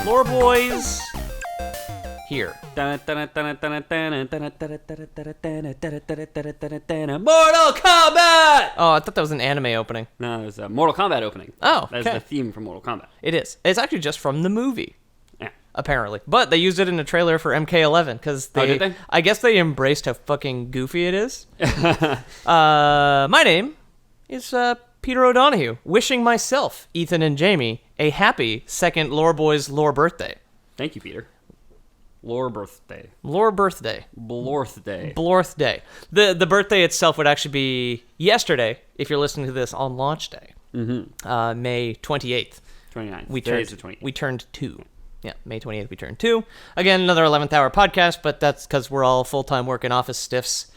Lore Boys here. Mortal Kombat! Oh, I thought that was an anime opening. No, it was a Mortal Kombat opening. Oh, okay. That's the theme from Mortal Kombat. It is. It's actually just from the movie. Yeah. Apparently. But they used it in a trailer for MK11 because did they? I guess they embraced how fucking goofy it is. My name is Peter O'Donohue, wishing myself, Ethan and Jamie, a happy second Lore Boys Lore birthday. Thank you, Peter. Lore birthday. Lore birthday. Blorthday. Blorthday. The birthday itself would actually be yesterday if you're listening to this on launch day. Mm-hmm. May 28th. 29th. Today's the 28th. We turned 2. Yeah, May 28th we turned 2. Again, another 11th hour podcast, but that's because we're all full-time working office stiffs.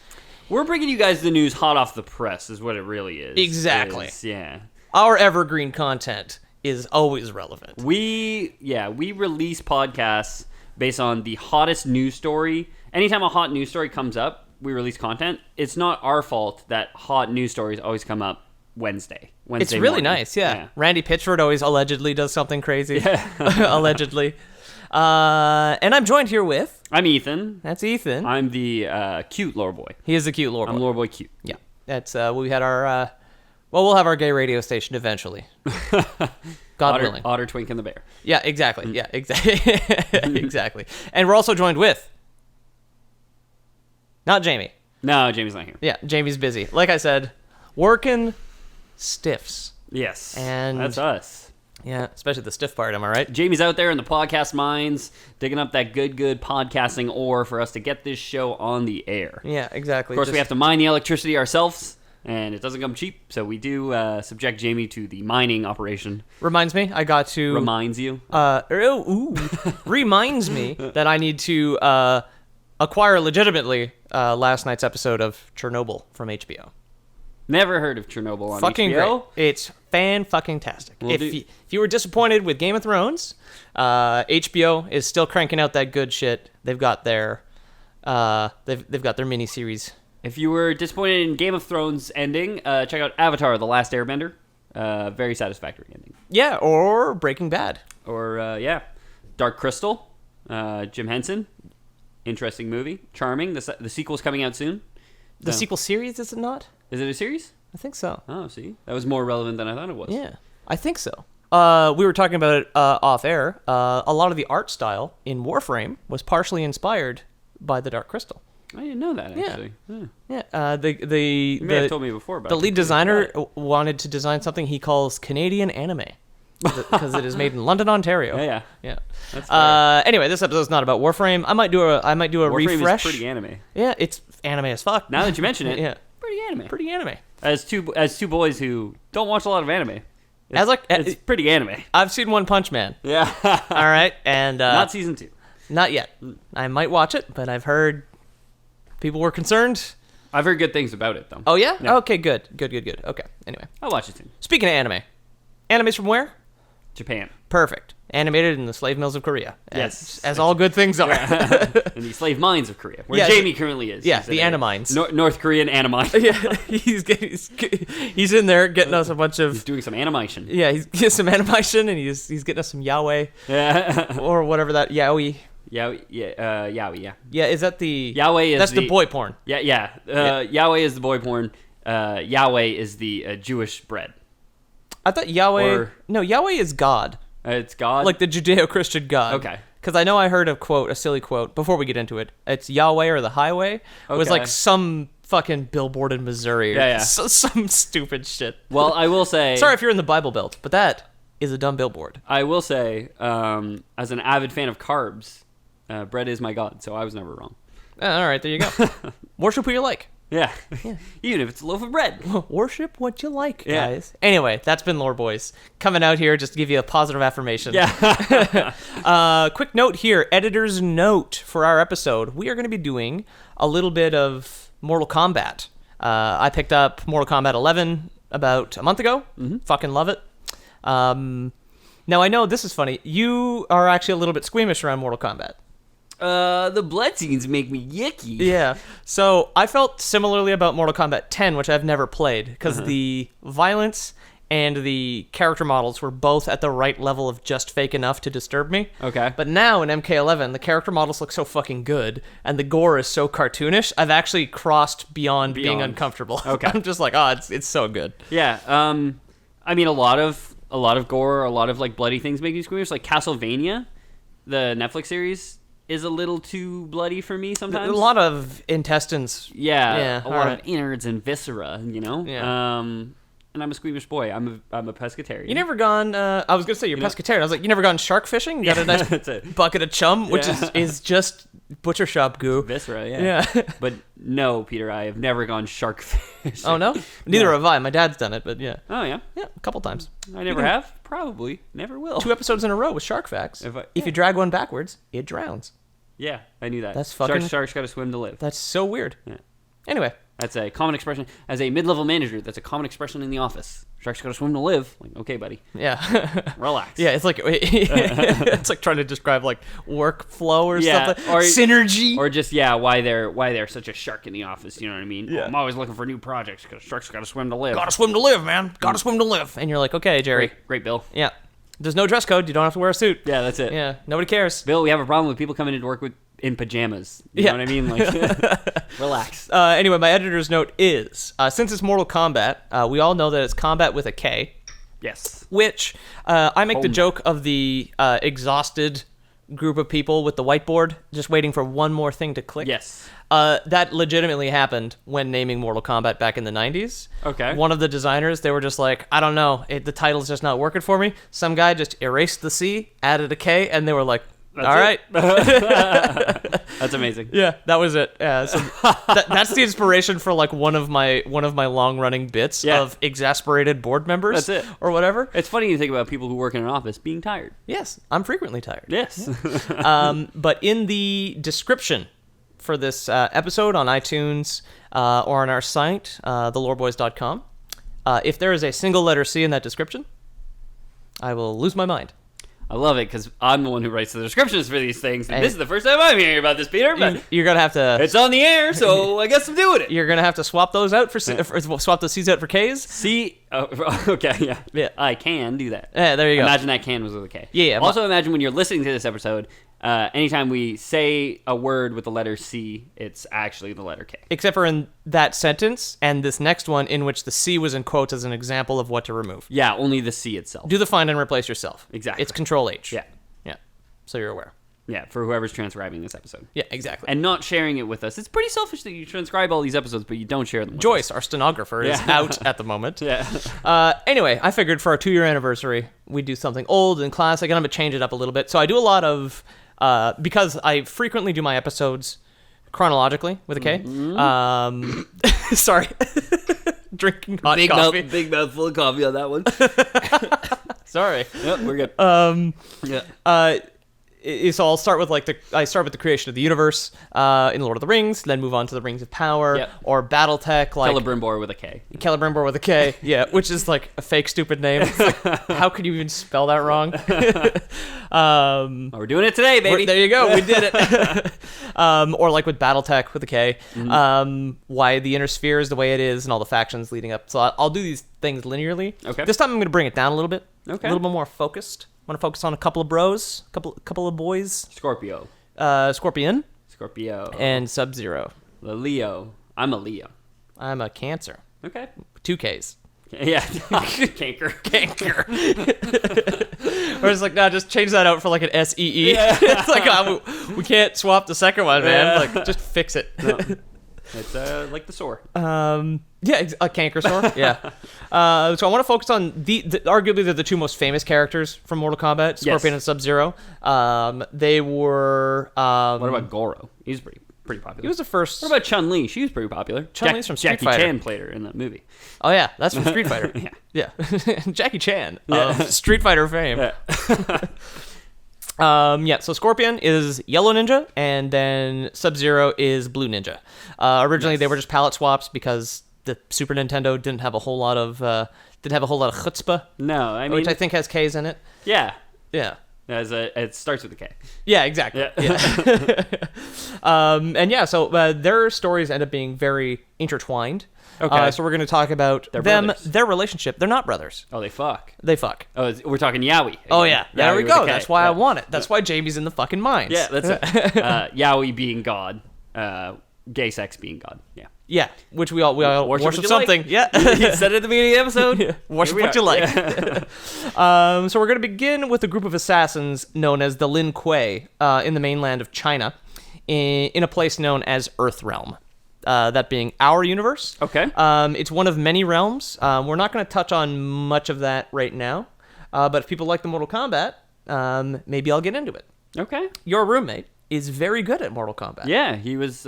We're bringing you guys the news hot off the press, is what it really is. Exactly. Yeah. Our evergreen content is always relevant. We release podcasts based on the hottest news story. Anytime a hot news story comes up, we release content. It's not our fault that hot news stories always come up Wednesday It's really morning. nice, yeah. Randy Pitchford always allegedly does something crazy. Yeah. Allegedly. And I'm joined here with... I'm Ethan. That's Ethan. I'm the cute lore boy. He is the cute lore boy. I'm lore boy cute. Yeah. That's we had our... we'll have our gay radio station eventually. God willing. Otter, Twink, and the Bear. Yeah, exactly. Yeah, exactly. Exactly. And we're also joined with... Not Jamie. No, Jamie's not here. Yeah, Jamie's busy. Like I said, working stiffs. Yes. And that's us. Yeah, especially the stiff part, am I right? Jamie's out there in the podcast mines, digging up that good podcasting ore for us to get this show on the air. Yeah, exactly. Of course, we have to mine the electricity ourselves, and it doesn't come cheap, so we do subject Jamie to the mining operation. Reminds me, I got to... Reminds you? Reminds me that I need to acquire legitimately last night's episode of Chernobyl from HBO. Never heard of Chernobyl on fucking HBO. Great. It's fan-fucking-tastic. If you were disappointed with Game of Thrones, HBO is still cranking out that good shit. They've got their they've got their miniseries. If you were disappointed in Game of Thrones ending, check out Avatar: The Last Airbender. Very satisfactory ending. Yeah, or Breaking Bad. Or Dark Crystal. Jim Henson. Interesting movie. Charming. The sequel's coming out soon. The sequel series, is it not? Is it a series? I think so. Oh, see? That was more relevant than I thought it was. Yeah, I think so. We were talking about it off air. A lot of the art style in Warframe was partially inspired by the Dark Crystal. I didn't know that, actually. Yeah. You may have told me before about the lead designer wanted to design something he calls Canadian anime. Because it is made in London, Ontario. Yeah. That's anyway, this episode's not about Warframe. I might do a Warframe refresh. Is pretty anime. Yeah, it's anime as fuck. Now that you mention it, yeah, pretty anime. Pretty anime. As two boys who don't watch a lot of anime, it's pretty anime. I've seen One Punch Man. Yeah. All right, and not season 2. Not yet. I might watch it, but I've heard people were concerned. I've heard good things about it, though. Oh yeah? Okay, good. Okay. Anyway, I'll watch it soon. Speaking of anime, animes from where? Japan. Perfect. Animated in the slave mills of Korea. Yes. As all good things are. In the slave mines of Korea, where Jamie currently is. Yeah, the Animines. North Korean Animine. Yeah, he's in there getting us a bunch of... He's doing some animation. Yeah, he's getting some animation, and he's getting us some yaoi. Yeah. Or whatever that... Yaoi. Yaoi, yeah. Yeah, is that the... Yaoi is That's the boy porn. Yeah. Yaoi is the boy porn. Yahweh is the Jewish bread. I thought Yahweh... No, Yahweh is God. It's God? Like the Judeo-Christian God. Okay. Because I know I heard a silly quote, before we get into it. It's Yahweh or the highway. It was like some fucking billboard in Missouri. Yeah. Some stupid shit. Well, I will say... Sorry if you're in the Bible Belt, but that is a dumb billboard. I will say, as an avid fan of carbs, bread is my God, so I was never wrong. All right, there you go. Worship who you like. Yeah. Even if it's a loaf of bread. Worship what you like, guys. Anyway, that's been Lore Boys. Coming out here just to give you a positive affirmation. Yeah. Quick note here, editor's note for our episode. We are going to be doing a little bit of Mortal Kombat. I picked up Mortal Kombat 11 about a month ago. Mm-hmm. Fucking love it. Now, I know this is funny. You are actually a little bit squeamish around Mortal Kombat. The blood scenes make me yicky. Yeah. So I felt similarly about Mortal Kombat 10, which I've never played, because the violence and the character models were both at the right level of just fake enough to disturb me. Okay. But now in MK11, the character models look so fucking good, and the gore is so cartoonish, I've actually crossed beyond being uncomfortable. Okay. I'm just like, oh, it's so good. Yeah. I mean, a lot of gore, a lot of like bloody things make me squeamish. Like Castlevania, the Netflix series, is a little too bloody for me sometimes. A lot of intestines. Yeah, a lot of innards and viscera, you know? Yeah. And I'm a squeamish boy. I'm a pescatarian. You never gone, I was going to say you're pescatarian. I was like, you never gone shark fishing? You got a nice bucket of chum, which is just butcher shop goo. Viscera, yeah. But no, Peter, I have never gone shark fishing. Oh, no? Neither have I. My dad's done it, but yeah. Oh, yeah? Yeah, a couple times. I never have. Probably. Never will. 2 episodes in a row with shark facts. If you drag one backwards, it drowns. Yeah, I knew that. That's fucking... Sharks gotta swim to live. That's so weird. Yeah. Anyway. That's a common expression. As a mid-level manager, that's a common expression in the office. Sharks gotta swim to live. Like, okay, buddy. Yeah. Relax. Yeah, it's like it's like trying to describe like workflow or something. Or synergy. Or just why they're such a shark in the office, you know what I mean? Yeah. I'm always looking for new projects because sharks gotta swim to live. Gotta swim to live, man. Gotta swim to live. And you're like, okay, Jerry. Great, Bill. Yeah. There's no dress code. You don't have to wear a suit. Yeah, that's it. Yeah. Nobody cares. Bill, we have a problem with people coming into work in pajamas. You know what I mean? Like, relax. Anyway, my editor's note is, since it's Mortal Kombat, we all know that it's combat with a K. Yes. Which, I make the joke of the exhausted group of people with the whiteboard just waiting for one more thing to click. Yes. That legitimately happened when naming Mortal Kombat back in the 90s. Okay. One of the designers, they were just like, I don't know, the title's just not working for me. Some guy just erased the C, added a K, and they were like, all right. That's amazing. Yeah, that was it. So that's the inspiration for like one of my long running bits of exasperated board members. That's it. Or whatever. It's funny to think about people who work in an office being tired. Yes, I'm frequently tired. Yes. But in the description for this episode on iTunes or on our site, theloreboys.com, if there is a single letter C in that description, I will lose my mind. I love it because I'm the one who writes the descriptions for these things. And this is the first time I'm hearing about this, Peter. But you're gonna have to. It's on the air, so I guess I'm doing it. You're gonna have to swap those out for swap those C's out for K's. C. Oh, okay, yeah. I can do that. Yeah, there you go. Imagine that can was with a K. Yeah. Also, imagine when you're listening to this episode. Anytime we say a word with the letter C, it's actually the letter K. Except for in that sentence and this next one in which the C was in quotes as an example of what to remove. Yeah, only the C itself. Do the find and replace yourself. Exactly. It's Control H. Yeah. Yeah. So you're aware. Yeah, for whoever's transcribing this episode. Yeah, exactly. And not sharing it with us. It's pretty selfish that you transcribe all these episodes, but you don't share them with Joyce, us. our stenographer, is out at the moment. Yeah. Anyway, I figured for our 2-year anniversary, we'd do something old and classic, and I'm going to change it up a little bit. So I do a lot of... because I frequently do my episodes chronologically with a K. Mm-hmm. Sorry. Drinking hot coffee. Big mouthful of coffee on that one. Sorry. Yep, we're good. So I'll start with I start with the creation of the universe in Lord of the Rings, then move on to the Rings of Power or BattleTech, like Celebrimbor with a K. Celebrimbor with a K, yeah, which is like a fake stupid name. It's like, how could you even spell that wrong? We're doing it today, baby. There you go, we did it. Or like with BattleTech with a K, why the Inner Sphere is the way it is and all the factions leading up. So I'll do these things linearly. Okay. This time I'm going to bring it down a little bit. Okay. A little bit more focused. Want to focus on a couple of bros, couple of boys. Scorpio. Scorpion. Scorpio. And Sub-Zero. The Leo. I'm a Leo. I'm a Cancer. Okay. 2 Ks. Yeah. Canker. Or it's like, no, just change that out for like an SEE. Yeah. It's like, we can't swap the second one, man. Like, just fix it. No. It's like the sore. Yeah, a canker sore. Yeah. So I want to focus on arguably they're the 2 most famous characters from Mortal Kombat, Scorpion and Sub-Zero. They were. What about Goro? He's pretty popular. He was the first. What about Chun-Li? She was pretty popular. Chun-Li's from Street Jackie Fighter. Chan played her in that movie. Oh yeah, that's from Street Fighter. Yeah. Jackie Chan of Street Fighter fame. Yeah. So Scorpion is Yellow Ninja, and then Sub-Zero is Blue Ninja. Originally, they were just palette swaps because the Super Nintendo didn't have a whole lot of chutzpah. No, I mean, which I think has K's in it. Yeah. Yeah. It starts with a K. Yeah, exactly. Yeah. So their stories end up being very intertwined. Okay. So we're going to talk about They're them, brothers. their relationship. They're not brothers. Oh, they fuck. They fuck. Oh, we're talking Yowie. Oh, yeah. There we Yowie with a go. K. That's why I Yeah. want it. That's why Jamie's in the fucking mines. Yeah, that's it. Yowie being God. Gay sex being God. Yeah. Yeah, which we all worship what you something. like. Yeah. You said it at the beginning of the episode. Yeah. Worship Here we what you are. like. Yeah. So we're going to begin with a group of assassins known as the Lin Kuei in the mainland of China, in a place known as Earthrealm. That being our universe. Okay. It's one of many realms. We're not going to touch on much of that right now, but if people like the Mortal Kombat, maybe I'll get into it. Okay. Your roommate is very good at Mortal Kombat. Yeah, he was.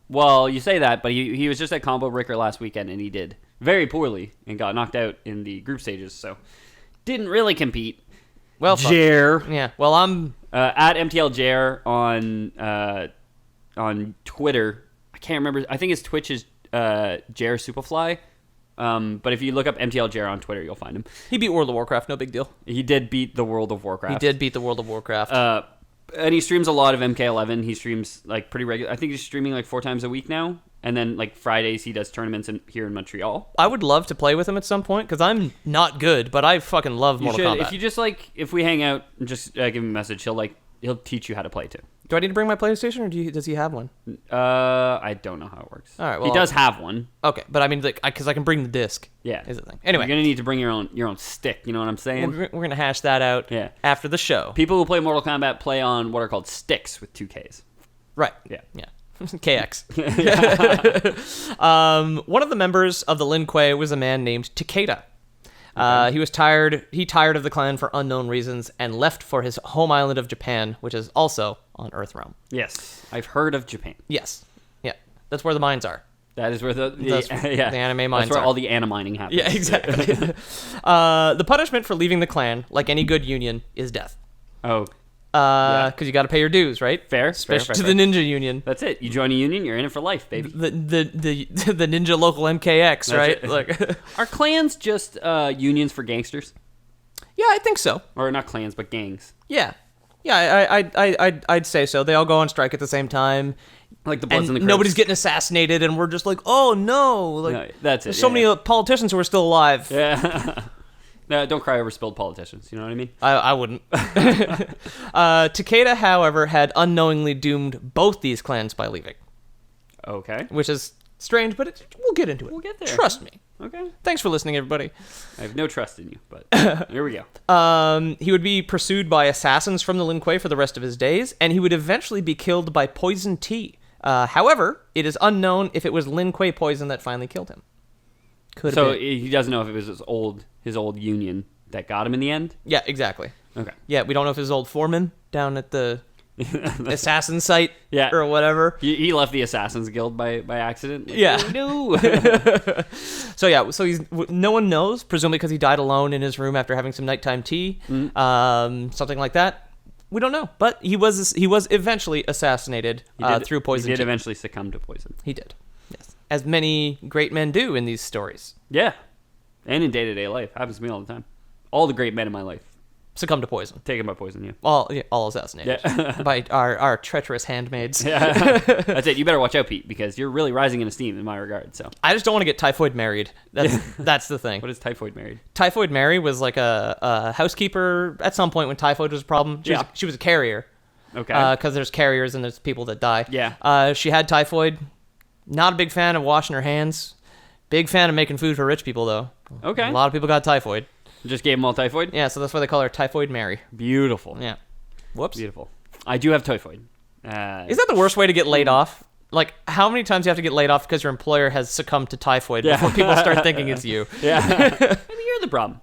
Well, you say that, but he was just at Combo Breaker last weekend, and he did very poorly and got knocked out in the group stages. So didn't really compete. Well, fuck. Jer. Yeah. Well, I'm At MTL Jer on Twitter. I can't remember. I think his Twitch is Jer Superfly. But if you look up MTL Jer on Twitter, you'll find him. He beat World of Warcraft. No big deal. He did beat the World of Warcraft. He did beat the World of Warcraft. And he streams a lot of MK11. He streams like pretty regular. I think he's streaming like 4 times a week now. And then like Fridays he does tournaments here in Montreal. I would love to play with him at some point because I'm not good, but I fucking love You Mortal should, Kombat. if you just like, if we hang out and just give him a message, he'll teach you how to play too. Do I need to bring my PlayStation, or does he have one? I don't know how it works. All right, well, he does have one. Okay, but I mean, like, because I can bring the disc. Yeah, Is the thing. Anyway, you're gonna need to bring your own stick. You know what I'm saying? we're gonna hash that out. Yeah. After the show. People who play Mortal Kombat play on what are called sticks with 2 Ks. Right. Yeah. Yeah. KX. One of the members of the Lin Kuei was a man named Takeda. He was tired. He tired of the clan for unknown reasons and left for his home island of Japan, which is also on Earthrealm. Yes, I've heard of Japan. Yes. Yeah. That's where the mines are. That is where the anime mines That's where are. all the animining happens. Yeah, exactly. The punishment for leaving the clan, like any good union, is death. Oh, Because you got to pay your dues, right? Fair, Especially fair, to fair. the ninja union. that's it. You join a union, you're in it for life, baby. The ninja local MKX, right? it. Like, Are clans just unions for gangsters, yeah, I think so. or not clans but gangs? Yeah, I'd say so. They all go on strike at the same time, Like the Bloods and and the Crips. nobody's getting assassinated, and we're just like, oh no, like No, that's it. there's so many politicians who are still alive. Yeah. No, don't cry over spilled politicians. You know what I mean? I wouldn't. Takeda, however, had unknowingly doomed both these clans by leaving, Okay. which is strange, but we'll get into it. We'll get there. Trust me. Okay. Thanks for listening, everybody. I have no trust in you, but here we go. He would be pursued by assassins from the Lin Kuei for the rest of his days, and he would eventually be killed by poison tea. However, it is unknown if it was Lin Kuei poison that finally killed him. Could have So been. he doesn't know if it was his old union that got him in the end? Yeah, exactly. Okay. Yeah, we don't know if his old foreman down at the assassin site Yeah. or whatever. He left the Assassins Guild by accident? Like, Yeah. oh, no. So no one knows, presumably because he died alone in his room after having some nighttime tea, something like that. We don't know, but he was eventually assassinated through poison He did tea. eventually succumb to poison. He did, yes, as many great men do in these stories. Yeah. And in day-to-day life. Happens to me all the time. All the great men in my life. Succumb to poison. Taken by poison, yeah. All assassinated by our treacherous handmaids. Yeah. That's it. You better watch out, Pete, because you're really rising in esteem in my regard. So, I just don't want to get Typhoid married. That's the thing. what is Typhoid married? Typhoid Mary was like a housekeeper at some point when typhoid was a problem. She was a carrier. Okay. Because there's carriers and there's people that die. Yeah. She had typhoid. Not a big fan of washing her hands. Big fan of making food for rich people, though. Okay. A lot of people got typhoid. Just gave them all typhoid? Yeah, so that's why they call her Typhoid Mary. Beautiful. Yeah. Whoops. Beautiful. I do have typhoid. Is that the worst way to get laid off? Like, how many times do you have to get laid off because your employer has succumbed to typhoid before people start thinking it's you? Yeah. Maybe you're the problem.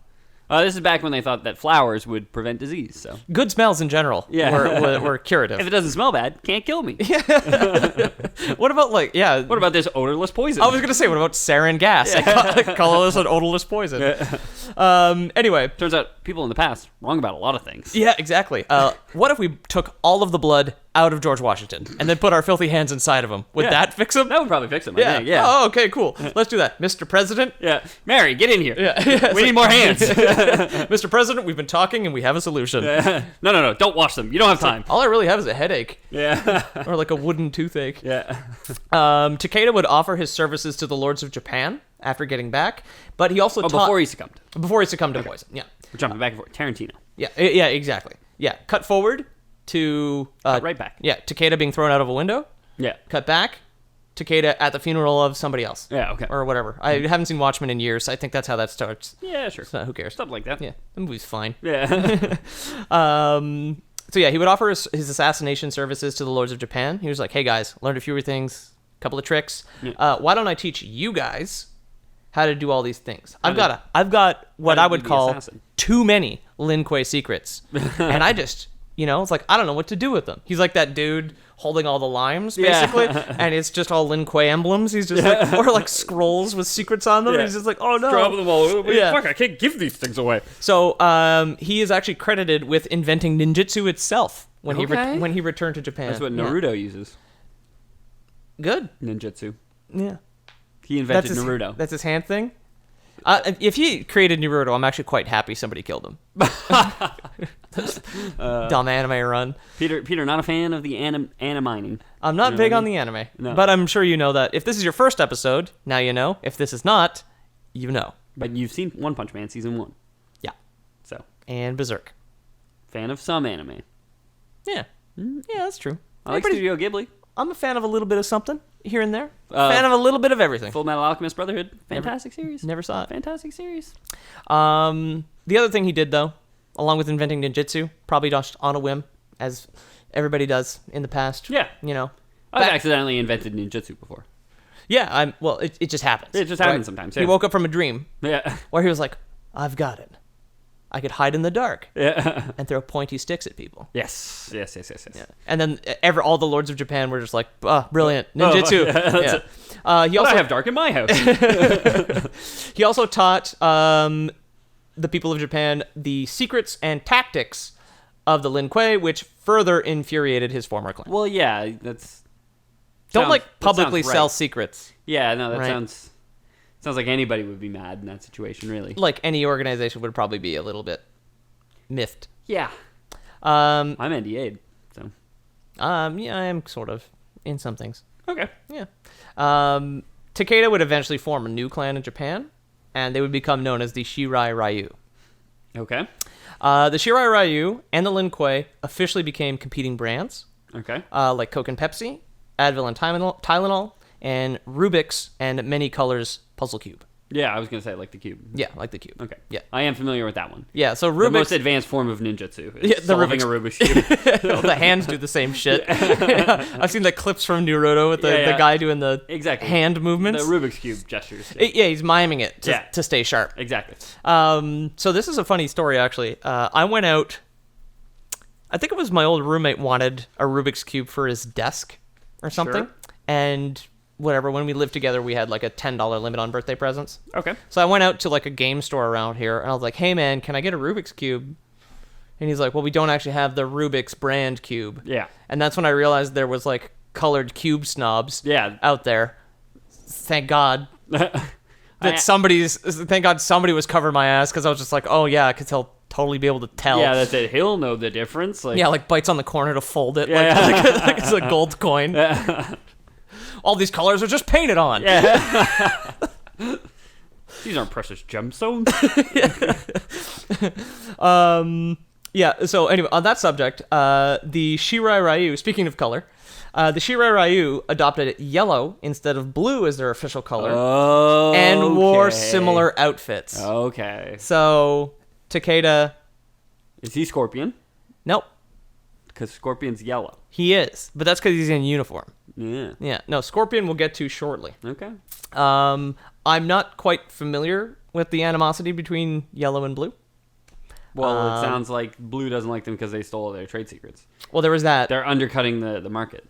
This is back when they thought that flowers would prevent disease. So Good smells in general were curative. if it doesn't smell bad, can't kill me. What about, What about this odorless poison? I was going to say, what about sarin gas? Colorless and odorless poison. Anyway. Turns out people in the past wrong about a lot of things. Yeah, exactly. What if we took all of the blood out of George Washington and then put our filthy hands inside of him. Would that fix him? That would probably fix him. I think, yeah. Oh, okay, cool. Let's do that. Mr. President. Yeah. Mary, get in here. Yeah. We need more hands. Mr. President, we've been talking and we have a solution. No. Don't wash them. You don't have time. All I really have is a headache. Yeah. Or like a wooden toothache. Yeah. Takeda would offer his services to the lords of Japan after getting back, but he also Before he succumbed. Before he succumbed to poison. Yeah. We're jumping back and forth. Tarantino. Yeah, exactly. Yeah, cut forward to... right back. Yeah, Takeda being thrown out of a window. Yeah. Cut back, Takeda at the funeral of somebody else. Yeah, okay. Or whatever. I haven't seen Watchmen in years. I think that's how that starts. Yeah, sure. So who cares? Something like that. Yeah, the movie's fine. Yeah. So yeah, he would offer his assassination services to the lords of Japan. He was like, hey guys, learned a few things, a couple of tricks. Yeah. Why don't I teach you guys how to do all these things? I've got what I would call too many Lin Kuei secrets. And I just, it's like, I don't know what to do with them. He's like that dude holding all the limes, basically. Yeah. And it's just all Lin Kuei emblems. He's just like, or like scrolls with secrets on them. Yeah. And he's just like, oh no. Drop them all. Yeah. Fuck, I can't give these things away. So he is actually credited with inventing ninjutsu itself when he returned to Japan. That's what Naruto uses. Good. Ninjutsu. Yeah. He invented Naruto. That's his hand thing? If he created Naruto, I'm actually quite happy somebody killed him. Dumb anime run. Peter, not a fan of the animing. I'm not big on the anime, but I'm sure you know that. If this is your first episode, now you know. If this is not, you know. But you've seen One Punch Man season 1. Yeah. So. And Berserk. Fan of some anime. Yeah. Yeah, that's true. I like Studio Ghibli. I'm a fan of a little bit of something here and there. Fan of a little bit of everything. Full Metal Alchemist Brotherhood. Fantastic series. Never saw it. Fantastic series. The other thing he did, though, along with inventing ninjutsu, probably just on a whim, as everybody does in the past. Yeah. I've accidentally invented ninjutsu before. Yeah, it just happens. It just happens sometimes. Yeah. He woke up from a dream. Yeah. Where he was like, I've got it. I could hide in the dark. Yeah. And throw pointy sticks at people. Yes. Yeah. And then all the lords of Japan were just like, brilliant. Ninjutsu. He also I have dark in my house. He also taught the people of Japan the secrets and tactics of the Lin Kuei, which further infuriated his former clan. Well, yeah, Don't publicly sell secrets. Yeah, no, that sounds like anybody would be mad in that situation, really. Like any organization would probably be a little bit miffed. Yeah. I'm NDA'd, so. Yeah, I am sort of in some things. Okay. Yeah. Takeda would eventually form a new clan in Japan, and they would become known as the Shirai Ryu. Okay. The Shirai Ryu and the Lin Kuei officially became competing brands. Okay. Like Coke and Pepsi, Advil and Tylenol, and Rubik's and Many Colors Puzzle Cube. Yeah, I was going to say like the cube. Yeah, like the cube. Okay. Yeah. I am familiar with that one. Yeah, so The most Rubik's... advanced form of ninjutsu is Yeah, the solving a Rubik's Cube. The hands do the same shit. I've seen the clips from Naruto with the guy doing the hand movements. The Rubik's Cube gestures. Yeah, he's miming it to stay sharp. Exactly. So this is a funny story, actually. I went out... I think it was my old roommate wanted a Rubik's Cube for his desk or something. Sure. And... whatever, when we lived together, we had like a $10 limit on birthday presents. Okay. So I went out to like a game store around here, and I was like, hey man, can I get a Rubik's Cube? And he's like, well, we don't actually have the Rubik's brand cube. Yeah. And that's when I realized there was like colored cube snobs out there. Thank God. Thank God somebody was covering my ass, because I was just like, oh yeah, because he'll totally be able to tell. Yeah, that's it. He'll know the difference. Like bites on the corner to fold it. Like it's a gold coin. Yeah. All these colors are just painted on. Yeah. These aren't precious gemstones. Yeah, so anyway, on that subject, the Shirai Ryu, speaking of color, the Shirai Ryu adopted yellow instead of blue as their official color. Oh. And wore similar outfits. Okay. So, Takeda... Is he Scorpion? Nope. Because Scorpion's yellow. He is, but that's because he's in uniform. Yeah. Yeah, no, Scorpion we'll get to shortly. Okay. I'm not quite familiar with the animosity between yellow and blue. Well, it sounds like blue doesn't like them because they stole their trade secrets. Well, there was that. They're undercutting the market.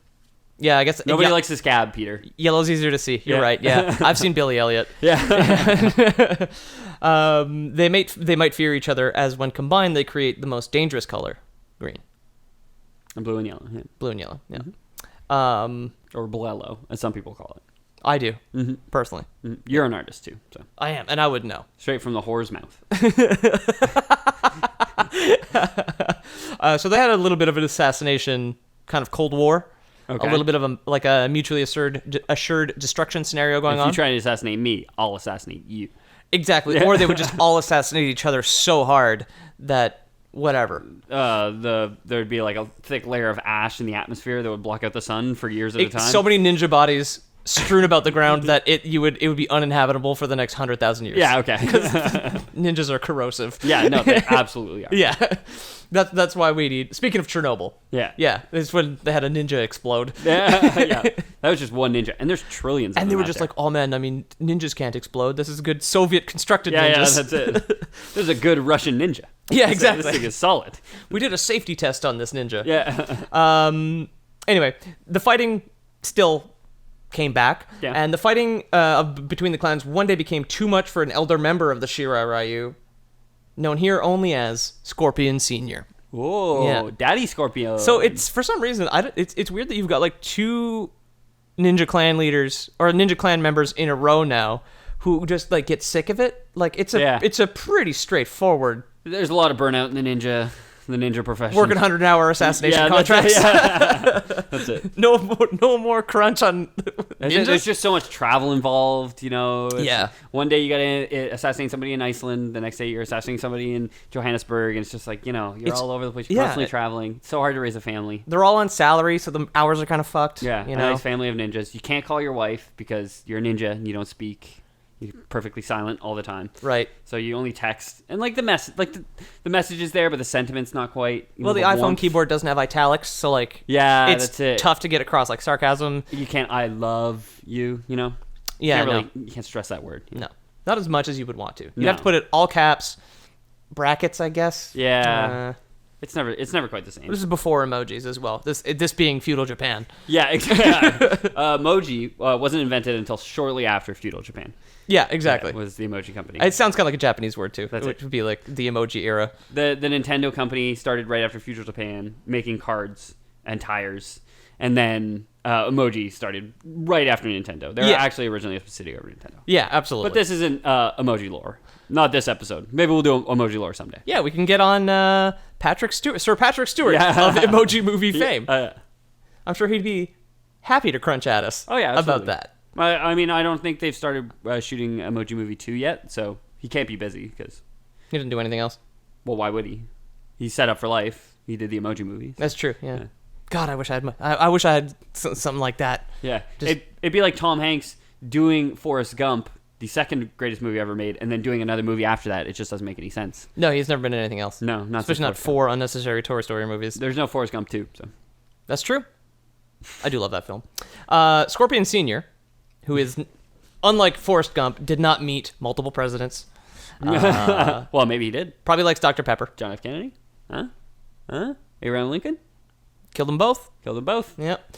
Yeah, I guess... Nobody likes the scab, Peter. Yellow's easier to see. You're right, yeah. I've seen Billy Elliot. Yeah. They might fear each other, as when combined, they create the most dangerous color, green. Blue and yellow. Yeah. Blue and yellow. Yeah. Or Blello, as some people call it. I do personally. You're an artist too, so I am, and I would know. straight from the whore's mouth. So they had a little bit of an assassination kind of Cold War. Okay. A little bit of a mutually assured destruction scenario going If on. you try to assassinate me, I'll assassinate you. Exactly. Or they would just all assassinate each other so hard that whatever. There'd be like a thick layer of ash in the atmosphere that would block out the sun for years at a time. So many ninja bodies strewn about the ground that it would be uninhabitable for the next 100,000 years. Yeah, okay. Ninjas are corrosive. Yeah, no, they absolutely are. Yeah. That's why we need. Speaking of Chernobyl. Yeah. Yeah, it's when they had a ninja explode. Yeah. That was just one ninja, and there's trillions of And them they were out just there. like, oh man, I mean, ninjas can't explode. This is good Soviet constructed Yeah, ninjas. that's it. There's a good Russian ninja. Yeah, This exactly. thing is solid. We did a safety test on this ninja. Yeah. Anyway, the fighting still came back, Yeah. and the fighting between the clans one day became too much for an elder member of the Shirai Ryu, known here only as Scorpion Senior. Whoa, Yeah. Daddy Scorpio. So it's for some reason it's weird that you've got like two ninja clan leaders or ninja clan members in a row now who just like get sick of it. Like it's a pretty straightforward There's a lot of burnout in the ninja profession. working 100-hour assassination that's it, contracts. yeah. That's it. No more crunch on ninjas. There's just so much travel involved, you know. Yeah. One day you got to assassinate somebody in Iceland. The next day you're assassinating somebody in Johannesburg. And it's just like, you know, you're It's- all over the place. You're yeah. constantly traveling. It's so hard to raise a family. They're all on salary, so the hours are kind of fucked. Yeah. you A know. nice family of ninjas. You can't call your wife because you're a ninja and you don't speak. You're perfectly silent all the time. Right. So you only text. And like the message is there, but the sentiment's not quite. You Well, know, the iPhone warmth. keyboard doesn't have italics, so like Yeah, it's that's it. tough to get across, like sarcasm. You can't. I love you. You know. Yeah, You can't stress that word. no, not as much as you would want to. You'd No. have to put it all caps, brackets, I guess. Yeah. It's never quite the same. This is before emojis as well. This being feudal Japan. Yeah, exactly. Emoji wasn't invented until shortly after feudal Japan. Yeah, exactly. Was the emoji company. It sounds kind of like a Japanese word too, That's which it. would be like the emoji era. The Nintendo company started right after feudal Japan, making cards and tires, and then emoji started right after Nintendo. They're Yeah. actually originally a subsidiary of Nintendo. Yeah, absolutely. But this isn't emoji lore. Not this episode. Maybe we'll do emoji lore someday. Yeah, we can get on Sir Patrick Stewart Yeah. of Emoji Movie fame. Yeah. I'm sure he'd be happy to crunch at us. Oh, yeah, about absolutely. that. I mean, I don't think they've started shooting Emoji Movie 2 yet, so he can't be busy because, He didn't do anything else. well, why would he? He's set up for life. He did the Emoji Movie. That's true. Yeah. Yeah. God, I wish I had. I wish I had something like that. Yeah, Just- it'd be like Tom Hanks doing Forrest Gump, the second greatest movie ever made, and then doing another movie after that. It just doesn't make any sense. No, he's never been in anything else. No, not Especially not Forrest 4 unnecessary Toy Story movies. Gump. There's no Forrest Gump 2, so. That's true. I do love that film. Scorpion Senior, who is unlike Forrest Gump, did not meet multiple presidents. Well, maybe he did. Probably likes Dr. Pepper. John F. Kennedy? Huh? Abraham Lincoln? Killed them both. Killed them both. Yep.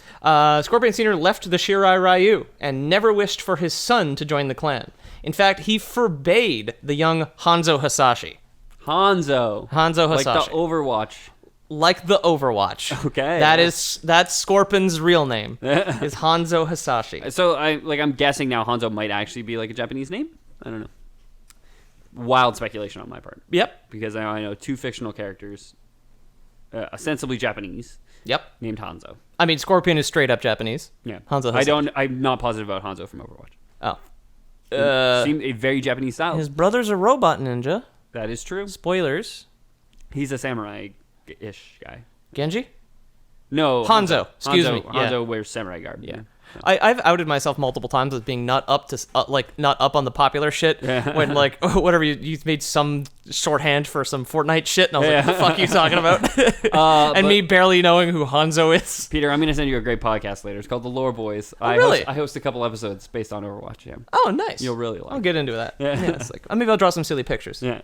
Scorpion Senior left the Shirai Ryu and never wished for his son to join the clan. In fact, he forbade the young Hanzo Hasashi. Hanzo. Hanzo Like the Hasashi. Overwatch. Like the Overwatch. Okay. That's Scorpion's real name. Is Hanzo Hasashi. So I'm guessing now Hanzo might actually be like a Japanese name. I don't know. Wild speculation on my part, Yep. because I know two fictional characters, ostensibly Japanese, Yep. named Hanzo. I mean, Scorpion is straight up Japanese. Yeah, Hanzo Hasashi. I'm not positive about Hanzo from Overwatch. Oh. Seemed a very Japanese style. His brother's a robot ninja. That is true. Spoilers. He's a samurai-ish guy. Genji? No, Hanzo. Excuse me. Hanzo Yeah. wears samurai garb. Yeah. I've outed myself multiple times as being not up on the popular shit. Yeah. When like whatever you made some shorthand for some Fortnite shit, and I was like, "What the fuck are you talking about?" And me barely knowing who Hanzo is. Peter, I'm going to send you a great podcast later. It's called The Lore Boys. Really? I host a couple episodes based on Overwatch. Yeah. Oh, nice. You'll really like I'll get into that. Yeah. It's like, maybe I'll draw some silly pictures. Yeah.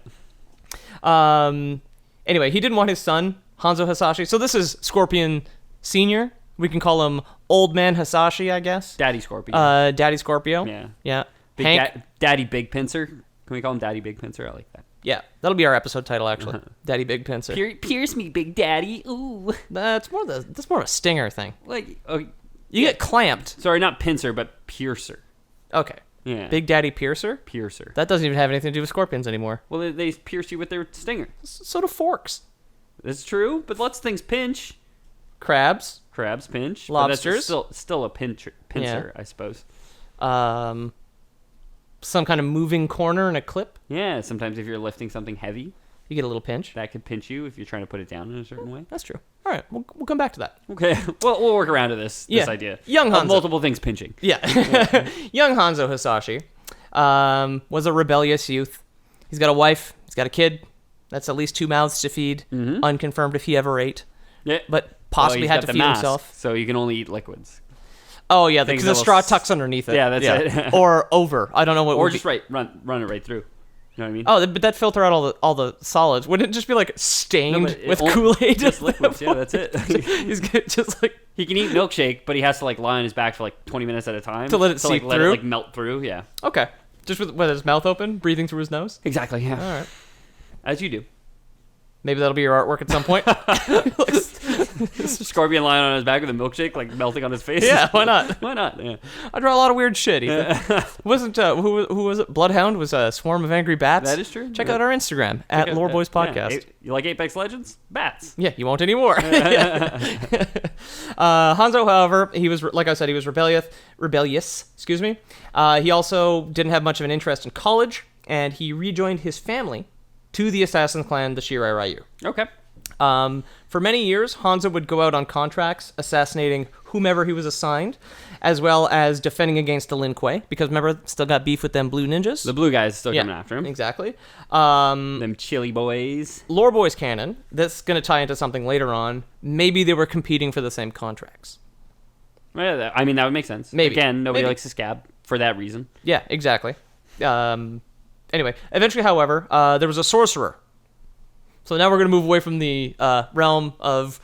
Anyway, he didn't want his son Hanzo Hasashi, so this is Scorpion Senior. We can call him Old Man Hasashi, I guess. Daddy Scorpion. Daddy Scorpio. Yeah. Yeah. Big Hank. Daddy Big Pincer. Can we call him Daddy Big Pincer? I like that. Yeah, that'll be our episode title, actually. Daddy Big Pincer. Pierce me, Big Daddy. Ooh. That's more of a stinger thing. Like, You get clamped. sorry, not pincer, but piercer. Okay. Yeah. Big Daddy Piercer? Piercer. That doesn't even have anything to do with scorpions anymore. Well, they pierce you with their stinger. So do forks. That's true, but lots of things pinch. Crabs. Crabs pinch. Lobsters. But that's still a pincer, I suppose. Some kind of moving corner in a clip. Yeah, sometimes if you're lifting something heavy, You get a little pinch. that could pinch you if you're trying to put it down in a certain way. That's true. All right, we'll come back to that. Okay, well, we'll work around to this idea. Young Of Hanzo. multiple things pinching. Yeah. Young Hanzo Hisashi was a rebellious youth. He's got a wife. He's got a kid. That's at least 2 mouths to feed. Unconfirmed if he ever ate. Yeah. But possibly he's had got to the feed mask, himself. so you can only eat liquids. Oh, yeah, Things because the that'll straw tucks underneath it. Yeah, that's it. Or over. I don't know what Or would just be. run it right through. You know what I mean? Oh, but that filter out all the solids. Wouldn't it just be like stained but it with only- Kool-Aid? Just liquids, yeah, that's it. He's just like... He can eat milkshake, but he has to like lie on his back for like 20 minutes at a time To let it seep let through? it like melt through. Yeah, Okay. Just with his mouth open, breathing through his nose? exactly. Yeah, All right. as you do. Maybe that'll be your artwork at some point. Scorpion lying on his back with a milkshake like melting on his face. Yeah, why not? Why not? Yeah. I draw a lot of weird shit, Ethan. Wasn't who was it? Bloodhound was a swarm of angry bats. That is true. Check Yeah. out our Instagram at Okay, Lore Boys yeah. Podcast. You like Apex Legends? Bats. Yeah, you won't anymore. Hanzo, however, he was like I said, he was rebellious. Excuse me. He also didn't have much of an interest in college, and he rejoined his family to the assassin clan, the Shirai Ryu. Okay. For many years, Hanzo would go out on contracts, assassinating whomever he was assigned, as well as defending against the Lin Kuei, because remember, still got beef with them blue ninjas. The blue guy's still coming after him. Exactly. Them chili boys. Lore Boys canon, that's going to tie into something later on. Maybe they were competing for the same contracts. Well, I mean, that would make sense. Maybe. Again, nobody Maybe. likes to scab for that reason. Yeah, exactly. Anyway, eventually, however, there was a sorcerer. So now we're going to move away from the realm of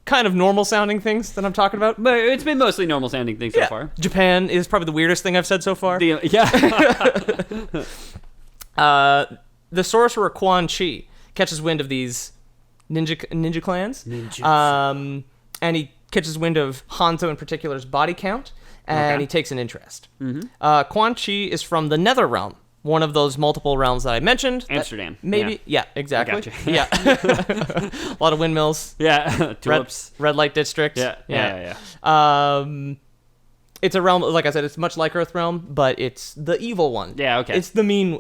kind of normal sounding things that I'm talking about. But it's been mostly normal sounding things so far. Japan is probably the weirdest thing I've said so far. Yeah. The sorcerer Quan Chi catches wind of these ninja clans. And he catches wind of Hanzo in particular's body count, and he takes an interest. Quan Chi is from the Nether Realm, one of those multiple realms that I mentioned. Amsterdam. Maybe, yeah, exactly. I gotcha. Yeah. A lot of windmills. Yeah. Tulips. Red light district. Yeah. It's a realm, like I said, it's much like Earthrealm, but it's the evil one. Yeah, okay. It's mean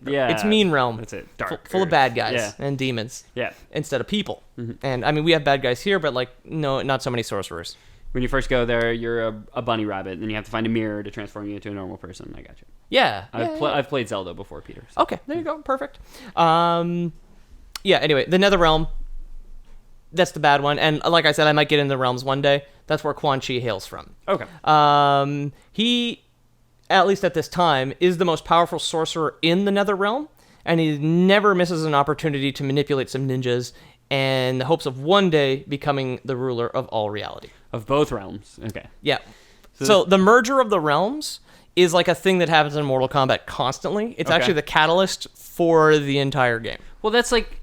Yeah. It's mean realm. That's it. Dark. Full of bad guys Yeah. and demons. Yeah. Instead of people. And I mean, we have bad guys here, but like, no, not so many sorcerers. When you first go there, you're a bunny rabbit, and you have to find a mirror to transform you into a normal person. I got you. Yeah. I've played Zelda before, Peter. So. Okay, there you go. Perfect. Anyway, the Nether Realm, that's the bad one. And like I said, I might get into the realms one day. That's where Quan Chi hails from. Okay. He, at least at this time, is the most powerful sorcerer in the Nether Realm, and he never misses an opportunity to manipulate some ninjas in the hopes of one day becoming the ruler of all reality. Of both realms. Okay. Yeah. So the merger of the realms is like a thing that happens in Mortal Kombat constantly. It's actually the catalyst for the entire game. Well, that's like...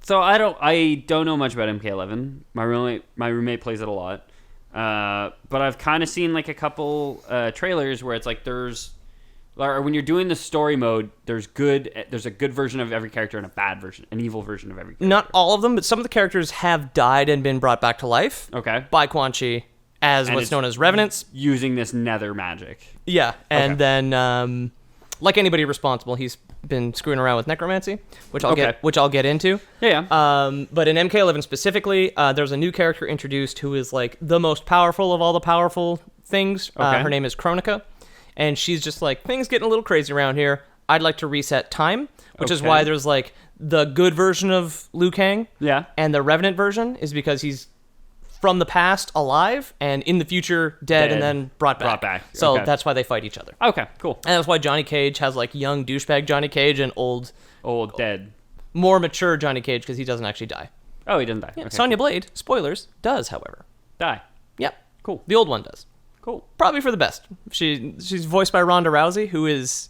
So I don't know much about MK11. My roommate plays it a lot. But I've kind of seen like a couple trailers where it's like when you're doing the story mode, there's a good version of every character and a bad version, an evil version of every character. Not all of them, but some of the characters have died and been brought back to life. Okay. By Quan Chi as what's known as revenants. Using this nether magic. Yeah, and then like anybody responsible, he's been screwing around with necromancy, which I'll get into. Yeah. But in MK11 specifically, there's a new character introduced who is like the most powerful of all the powerful things. Her name is Kronika, and she's just like, things getting a little crazy around here. I'd like to reset time, which is why there's like the good version of Liu Kang. Yeah. And the Revenant version is because he's from the past alive and in the future dead. And then brought back. So that's why they fight each other. Okay, cool. And that's why Johnny Cage has like young douchebag Johnny Cage and old dead, more mature Johnny Cage because he doesn't actually die. Oh, he doesn't die. Yeah. Okay, Sonya Blade, spoilers, does, however. Die. Yep. Cool. The old one does. Cool. Probably for the best. She's voiced by Ronda Rousey, who is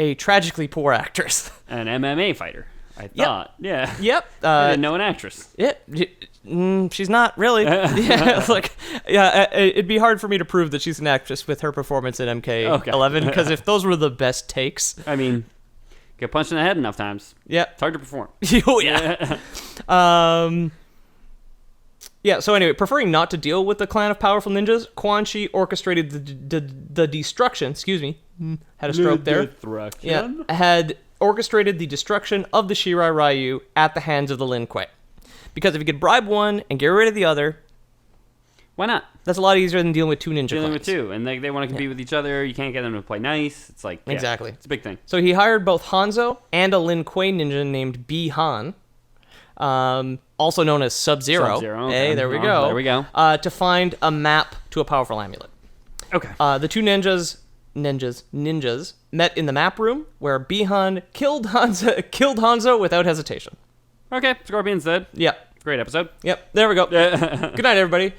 a tragically poor actress. An MMA fighter. I thought. Yeah. Yep. I didn't know an actress. Yeah. She's not really. It'd be hard for me to prove that she's an actress with her performance in MK11 because if those were the best takes. I mean, get punched in the head enough times. Yeah. It's hard to perform. Oh, yeah. Yeah, so anyway, preferring not to deal with the clan of powerful ninjas, Quan Chi orchestrated the destruction, had a stroke there. Yeah, had orchestrated the destruction of the Shirai Ryu at the hands of the Lin Kuei. Because if you could bribe one and get rid of the other, why not? That's a lot easier than dealing with two ninja dealing clans. With two, and they want to compete with each other. You can't get them to play nice. It's like exactly, it's a big thing. So he hired both Hanzo and a Lin Kuei ninja named Bi-Han. Also known as Sub-Zero. Okay. Hey, there we go. There we go. To find a map to a powerful amulet. Okay. The two ninjas met in the map room where Bi-Han killed Hanzo without hesitation. Okay, Scorpion's dead. Yep. Great episode. Yep, there we go. Good night, everybody.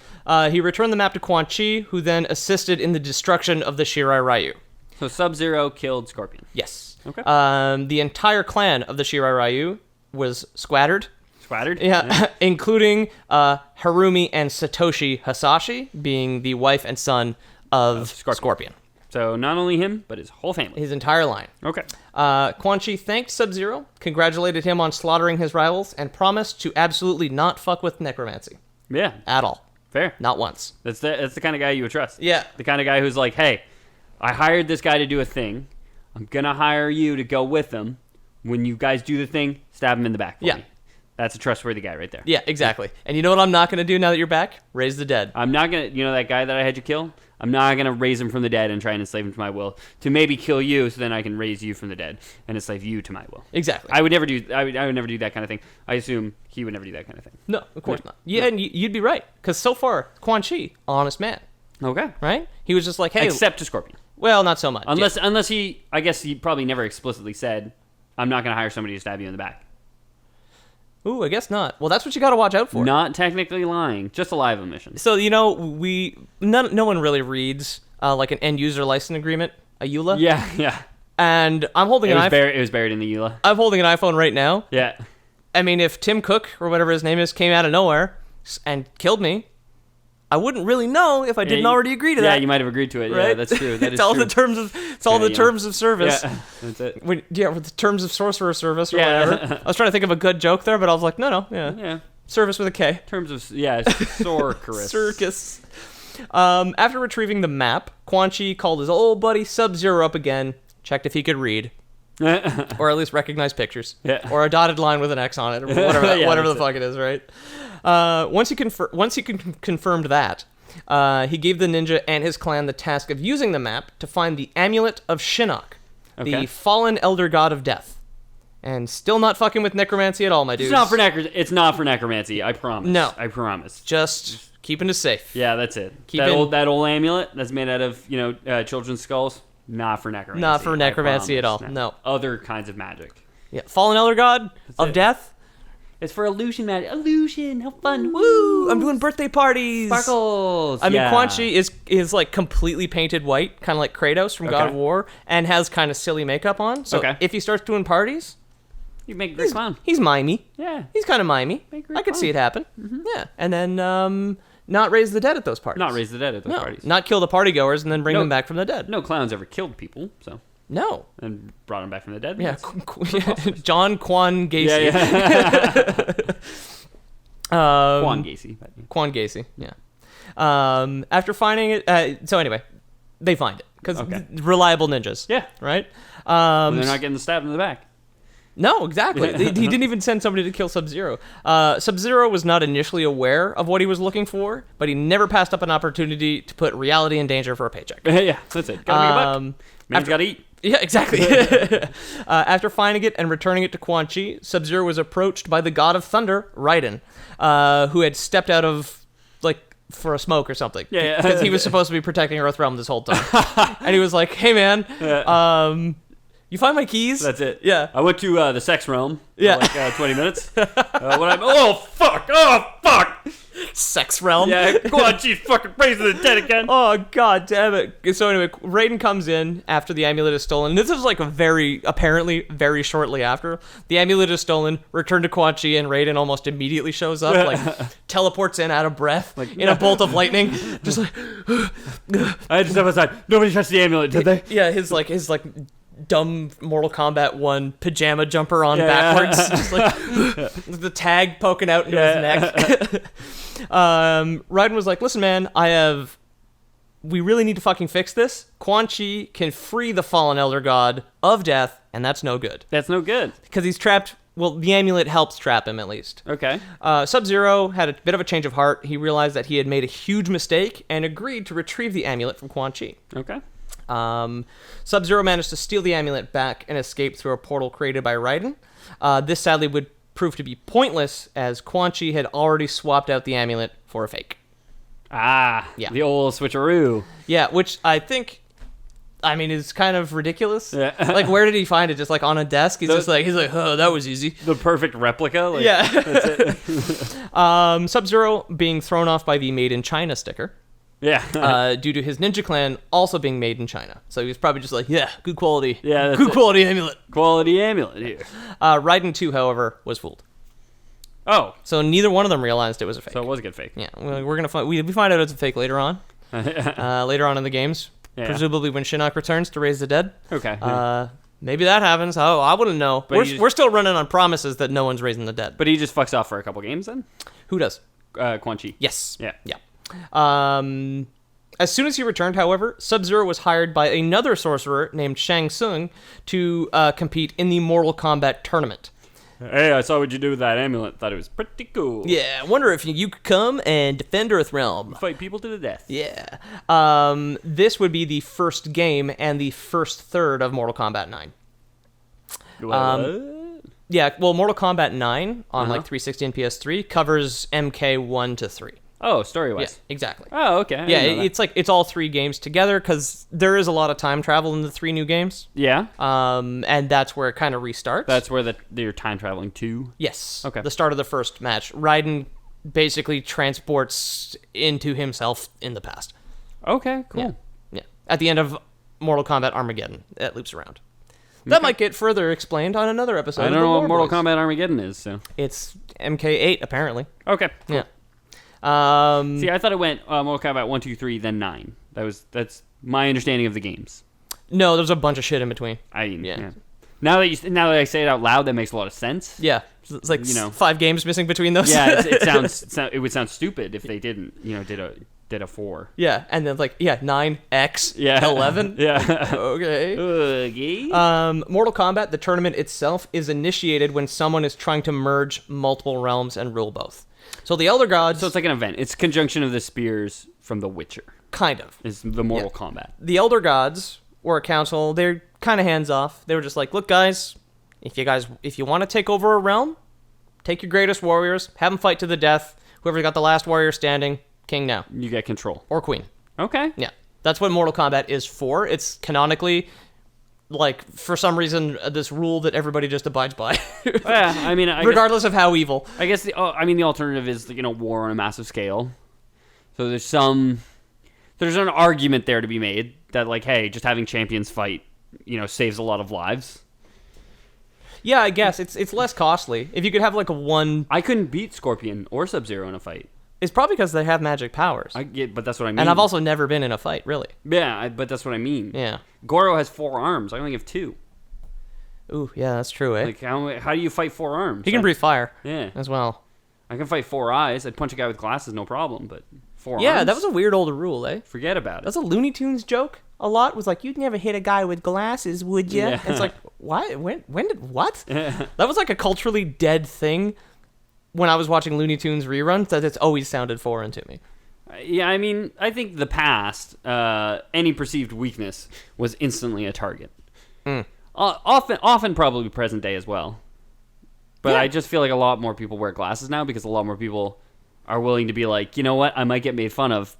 He returned the map to Quan Chi, who then assisted in the destruction of the Shirai Ryu. So Sub-Zero killed Scorpion. Yes. Okay. The entire clan of the Shirai Ryu was squattered. Yeah, including Harumi and Satoshi Hasashi, being the wife and son of Scorpion. So not only him, but his whole family. His entire line. Okay. Quan Chi thanked Sub-Zero, congratulated him on slaughtering his rivals, and promised to absolutely not fuck with necromancy. Yeah. At all. Fair. Not once. That's the kind of guy you would trust. Yeah. The kind of guy who's like, hey, I hired this guy to do a thing. I'm going to hire you to go with him. When you guys do the thing, stab him in the back for me. That's a trustworthy guy right there. Yeah, exactly. And you know what I'm not going to do now that you're back? Raise the dead. I'm not going to, that guy that I had you kill? I'm not going to raise him from the dead and try and enslave him to my will. To maybe kill you so then I can raise you from the dead and enslave you to my will. Exactly. I would never do that kind of thing. I assume he would never do that kind of thing. No, of course not. Yeah, and you'd be right. Because so far, Quan Chi, honest man. Okay. Right? He was just like, hey. Except to Scorpion. Well, not so much. Unless he, I guess he probably never explicitly said, I'm not going to hire somebody to stab you in the back. Ooh, I guess not. Well, that's what you got to watch out for. Not technically lying, just a live omission. So, no one really reads like an end user license agreement, a EULA. Yeah. And I'm holding an iPhone. It was buried in the EULA. I'm holding an iPhone right now. Yeah. I mean, if Tim Cook or whatever his name is came out of nowhere and killed me, I wouldn't really know if I didn't already agree to that. Yeah, you might have agreed to it. Right? Yeah, that's true. That is all true. It's all the terms of service. Yeah, that's it. With the terms of sorcerer service or whatever. I was trying to think of a good joke there, but I was like, no, yeah. Service with a K. Terms of sorceress. Circus. After retrieving the map, Quan Chi called his old buddy Sub-Zero up again, checked if he could read. Or at least recognize pictures. Yeah. Or a dotted line with an X on it, or whatever the fuck it is, right? Once he confirmed that, he gave the ninja and his clan the task of using the map to find the Amulet of Shinnok, the fallen elder god of death. And still not fucking with necromancy at all, my dudes. It's not for necromancy, I promise. No. I promise. Just keeping it safe. Yeah, that's it. That old amulet that's made out of, children's skulls, not for necromancy. Not for necromancy at all, no. Other kinds of magic. Yeah, fallen elder god of death. It's for illusion magic. Illusion, how fun. Woo! I'm doing birthday parties. Sparkles. I mean, Quan Chi is like completely painted white, kind of like Kratos from God of War, and has kind of silly makeup on. So if he starts doing parties, you make a great clown. He's mimey. Yeah. He's kind of mimey. I could see it happen. Mm-hmm. Yeah. And then not raise the dead at those parties. Not raise the dead at those parties. Not kill the partygoers and then bring them back from the dead. No clowns ever killed people, so. No. And brought them back from the dead. Yeah. John Quan Gacy. Yeah. Quan Gacy. Quan Gacy, yeah. After finding it, so anyway, they find it. Because reliable ninjas. Yeah. Right? They're not getting stabbed in the back. No, exactly. He didn't even send somebody to kill Sub-Zero. Sub-Zero was not initially aware of what he was looking for, but he never passed up an opportunity to put reality in danger for a paycheck. Yeah, that's it. Gotta make a buck. Man's gotta eat. Yeah, exactly. After finding it and returning it to Quan Chi, Sub-Zero was approached by the god of thunder, Raiden, who had stepped out of, for a smoke or something. Yeah. Because he was supposed to be protecting Earthrealm this whole time. And he was like, hey, man, you find my keys? That's it. Yeah. I went to the sex realm for 20 minutes. Oh, fuck! Oh, fuck! sex realm. Yeah, Quan Chi's fucking praising the dead again. Oh, god damn it. So anyway, Raiden comes in after the amulet is stolen. This is like apparently very shortly after. The amulet is stolen, returned to Quan Chi, and Raiden almost immediately shows up, like, teleports in out of breath, like, in a bolt of lightning. Just like... I had to step aside. Nobody touched the amulet, did they? Yeah, his dumb Mortal Kombat 1 pajama jumper on backwards. Just like the tag poking out into his neck. Raiden was like, listen, man, we really need to fucking fix this. Quan Chi can free the fallen Elder God of death, and that's no good. That's no good. Because he's trapped. Well, the amulet helps trap him, at least. Okay. Sub-Zero had a bit of a change of heart. He realized that he had made a huge mistake and agreed to retrieve the amulet from Quan Chi. Okay. Sub-Zero managed to steal the amulet back and escape through a portal created by Raiden. This sadly would prove to be pointless, as Quan Chi had already swapped out the amulet for a fake. Ah, yeah. The old switcheroo. Yeah, which is kind of ridiculous. Yeah. Like, where did he find it? Just like on a desk? He's like, oh, that was easy. The perfect replica? Like, yeah. That's it. Sub-Zero being thrown off by the Made in China sticker. Yeah. Due to his Ninja Clan also being made in China. So he was probably just like, yeah, good quality. Yeah, that's good quality amulet. Quality amulet here. Raiden 2, however, was fooled. Oh. So neither one of them realized it was a fake. So it was a good fake. Yeah, we're gonna find we find out it's a fake later on. Later on in the games, presumably when Shinnok returns to raise the dead. Okay. Maybe that happens. Oh, I wouldn't know. But we're still running on promises that no one's raising the dead. But he just fucks off for a couple games then? Who does? Quan Chi. Yes. Yeah. Yeah. As soon as he returned, however, Sub-Zero was hired by another sorcerer named Shang Tsung to compete in the Mortal Kombat tournament. Hey, I saw what you did with that amulet. Thought it was pretty cool. Yeah, I wonder if you could come and defend Earthrealm. Fight people to the death. Yeah. This would be the first game and the first third of Mortal Kombat 9. Yeah, well, Mortal Kombat 9 on like 360 and PS3 covers MK 1 to 3. Oh, story-wise. Yeah, exactly. Oh, okay. Yeah, it's all 3 games together because there is a lot of time travel in the 3 new games. Yeah. And that's where it kind of restarts. That's where you're time traveling to? Yes. Okay. The start of the first match. Raiden basically transports into himself in the past. Okay, cool. Yeah. At the end of Mortal Kombat Armageddon, it loops around. That might get further explained on another episode. I don't know what Mortal Kombat Armageddon is, so. It's MK8, apparently. Okay. Cool. Yeah. See, I thought it went Mortal Kombat 1, 2, 3, then 9. That's my understanding of the games. No, there's a bunch of shit in between. Yeah. Now that I say it out loud, that makes a lot of sense. Yeah. It's like 5 games missing between those. Yeah, it would sound stupid if they didn't, did a 4. Yeah, and then 9x 11. Yeah. Okay. Mortal Kombat, the tournament itself, is initiated when someone is trying to merge multiple realms and rule both. So the Elder Gods... So it's like an event. It's conjunction of the spears from The Witcher. Kind of. Is the Mortal Kombat. The Elder Gods were a council. They're kind of hands-off. They were just like, look, guys, if you want to take over a realm, take your greatest warriors, have them fight to the death. Whoever got the last warrior standing, king now. You get control. Or queen. Okay. Yeah. That's what Mortal Kombat is for. It's canonically... for some reason, this rule that everybody just abides by. Yeah, I mean, regardless of how evil. I guess the alternative is war on a massive scale. So there's an argument there to be made that hey, just having champions fight, saves a lot of lives. Yeah, I guess it's less costly if you could have a one. I couldn't beat Scorpion or Sub-Zero in a fight. It's probably because they have magic powers. But that's what I mean. And I've also never been in a fight, really. Yeah, but that's what I mean. Yeah. Goro has 4 arms. I only have 2. Ooh, yeah, that's true, eh? How do you fight 4 arms? He can breathe fire. Yeah. As well. I can fight 4 eyes. I'd punch a guy with glasses, no problem. But 4 arms? Yeah, that was a weird old rule, eh? Forget about it. That's a Looney Tunes joke. A lot was you'd never hit a guy with glasses, would you? Yeah. And it's what? When did what? That was a culturally dead thing. When I was watching Looney Tunes reruns, that it's always sounded foreign to me. Yeah, I mean, I think the past, any perceived weakness was instantly a target. Often probably present day as well. But yeah. I just feel like a lot more people wear glasses now because a lot more people are willing to be like, you know what, I might get made fun of,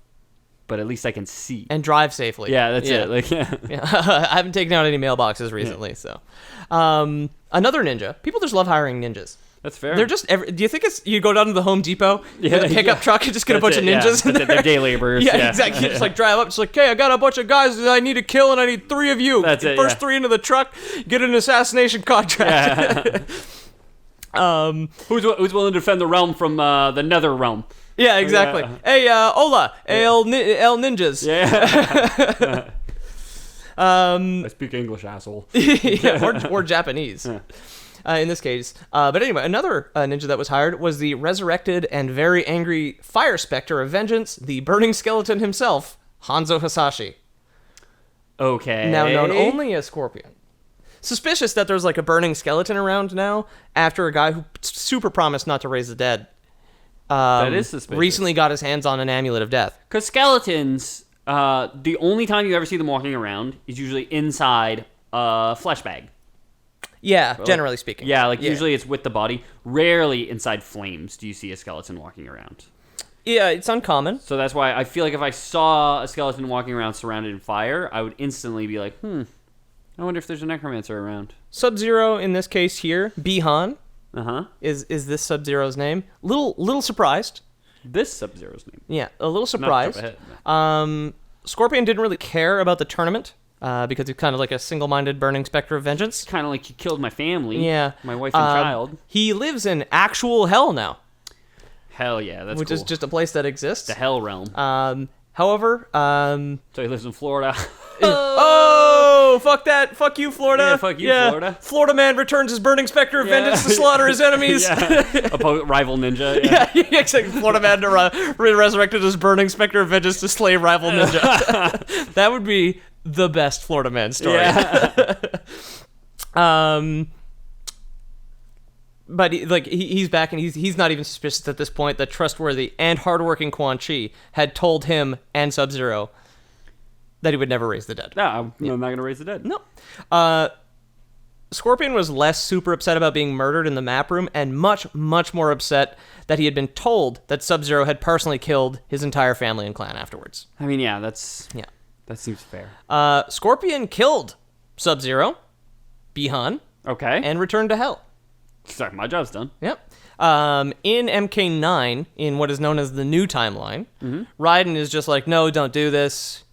but at least I can see. And drive safely. Yeah, that's it. Yeah. I haven't taken out any mailboxes recently, so. Another ninja. People just love hiring ninjas. That's fair. They're just. Do you think it's you go down to the Home Depot, get a pickup truck, and just get a bunch of ninjas? Yeah. They're day laborers. Yeah, exactly. Just like drive up. It's like, hey, I got a bunch of guys that I need to kill, and I need 3 of you. That's it. First 3 into the truck, get an assassination contract. Who's willing to defend the realm from the Nether realm? Yeah, exactly. Yeah. Hey, hola, El Ninjas. Yeah. I speak English, asshole. yeah, or Japanese. In this case. But anyway, another ninja that was hired was the resurrected and very angry fire spectre of vengeance, the burning skeleton himself, Hanzo Hasashi. Okay. Now known only as Scorpion. Suspicious that there's like a burning skeleton around now after a guy who super promised not to raise the dead. That is suspicious. Recently got his hands on an amulet of death. Because skeletons, the only time you ever see them walking around is usually inside a flesh bag. Yeah, generally speaking. Yeah, usually it's with the body. Rarely inside flames do you see a skeleton walking around. Yeah, it's uncommon. So that's why I feel like if I saw a skeleton walking around surrounded in fire, I would instantly be like, I wonder if there's a necromancer around. Sub-Zero in this case here, Bihan, is this Sub-Zero's name. Little surprised. This Sub-Zero's name. Yeah, a little surprised. Scorpion didn't really care about the tournament. Because he's kind of like a single-minded burning specter of vengeance. Kind of like he killed my family. Yeah. My wife and child. He lives in actual hell now. Hell yeah, that's which cool. is just a place that exists. The hell realm. However, so he lives in Florida. Oh, fuck that. Fuck you, Florida. Yeah, fuck you, Florida. Florida man returns his burning specter of vengeance to slaughter his enemies. Rival ninja. Yeah, exactly. Florida man resurrected his burning specter of vengeance to slay rival ninja. That would be the best Florida man story. Yeah. But he's back, and he's not even suspicious at this point that trustworthy and hardworking Quan Chi had told him and Sub-Zero that he would never raise the dead. No, I'm not going to raise the dead. No. Scorpion was less super upset about being murdered in the map room, and much, much more upset that he had been told that Sub-Zero had personally killed his entire family and clan afterwards. I mean, that seems fair. Scorpion killed Sub-Zero, Bihan, and returned to hell. Sorry, my job's done. Yep. In MK9, in what is known as the new timeline, Raiden is just like, no, don't do this.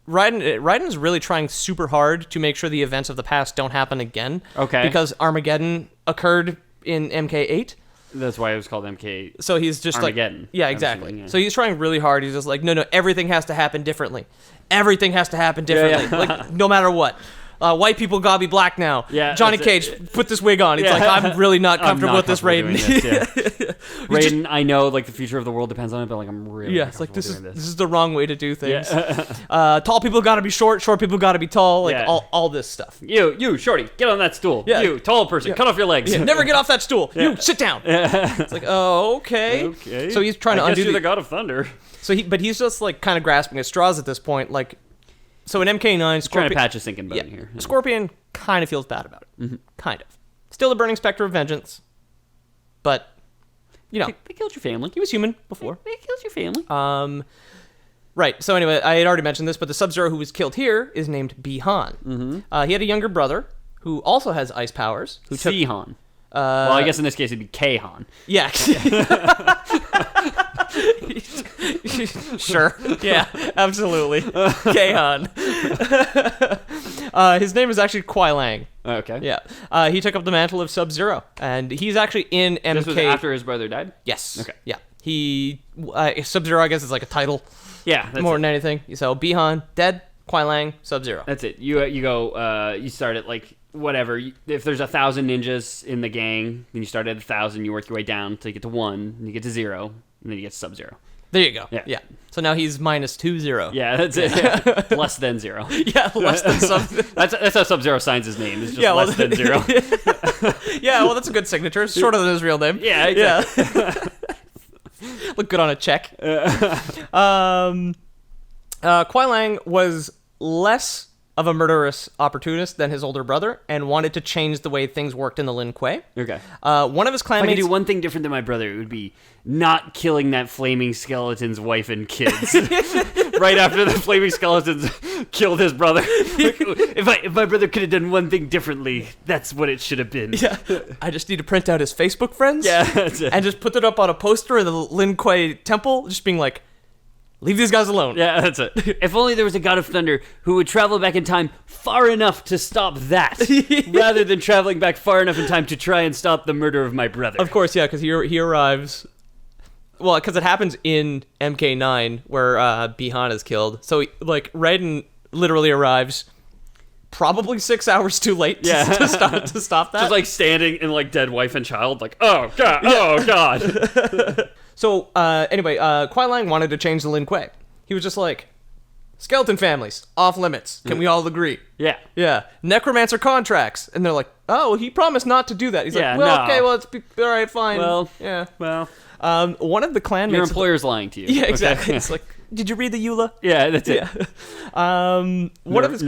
Raiden is really trying super hard to make sure the events of the past don't happen again. Okay. Because Armageddon occurred in MK8. That's why it was called MK. So he's just Armageddon. Like, yeah, exactly. So he's trying really hard. He's just like, no, everything has to happen differently. Everything has to happen differently. Like, no matter what. White people gotta be black now. Yeah, Johnny Cage, put this wig on. He's like, I'm really not comfortable with this Raiden. Raiden, I know, like, the future of the world depends on it, but, like, I'm really it's like, this is the wrong way to do things. Tall people gotta be short people gotta be tall, like, all this stuff. You, shorty, get on that stool. Yeah. You, tall person, cut off your legs. Never get off that stool. You, sit down. It's like, oh, okay. So he's trying to undo you're the God of Thunder. But he's just, like, kind of grasping at straws at this point, like, so in MK9, Scorpion... trying to patch a sinking bone here. Scorpion kind of feels bad about it. Kind of. Still the burning specter of vengeance. But, they killed your family. He was human before. They killed your family. Right. So anyway, I had already mentioned this, but the Sub-Zero who was killed here is named Bihan. He had a younger brother who also has ice powers. Sihan. Well, I guess in this case it'd be K-Han. Yeah. Sure. Yeah, absolutely. K-Han. His name is actually Kuai Lang. Okay. Yeah. He took up the mantle of Sub-Zero, and he's actually in MK... This was after his brother died? Yes. Okay. Yeah. He... Sub-Zero, I guess, is like a title. Yeah. More than anything. So, Bihan, dead. Kuai Lang, Sub-Zero. That's it. You go... you start at, like... Whatever. If there's 1,000 ninjas in the gang, then you start at 1,000, you work your way down until you get to 1, and you get to 0, and then you get to Sub-Zero. There you go. Yeah. So now he's minus 2-0. Yeah, that's it. Yeah. Less than 0. Yeah, less than Sub-Zero. That's how Sub-Zero signs his name. It's just less than 0. Yeah, well, that's a good signature. It's shorter than his real name. Yeah, exactly. Yeah. Look good on a check. Kuai Lang was less of a murderous opportunist than his older brother and wanted to change the way things worked in the Lin Kuei. Okay. One of his If I could clanmates... do one thing different than my brother, it would be not killing that flaming skeleton's wife and kids right after the flaming skeletons killed his brother. If my brother could have done one thing differently, that's what it should have been. Yeah. I just need to print out his Facebook friends That's it. and just put it up on a poster in the Lin Kuei temple, just being like, leave these guys alone. Yeah, that's it. If only there was a god of thunder who would travel back in time far enough to stop that, rather than traveling back far enough in time to try and stop the murder of my brother. Of course, yeah, because he arrives... Well, because it happens in MK9 where Bihan is killed. So, Raiden literally arrives probably 6 hours too late to stop that. Just like standing in like dead wife and child, like, oh god, oh god. So, anyway, Kuai Lang wanted to change the Lin Kuei. He was just like, skeleton families, off limits. Can we all agree? Yeah. Yeah. Necromancer contracts. And they're like, oh, he promised not to do that. He's like, well, no. okay, well, all right, fine. Well, yeah. Well, one of the clanmates... your employer's lying to you. Yeah, exactly. Okay. It's like, did you read the EULA? Yeah, that's it. Yeah. One of his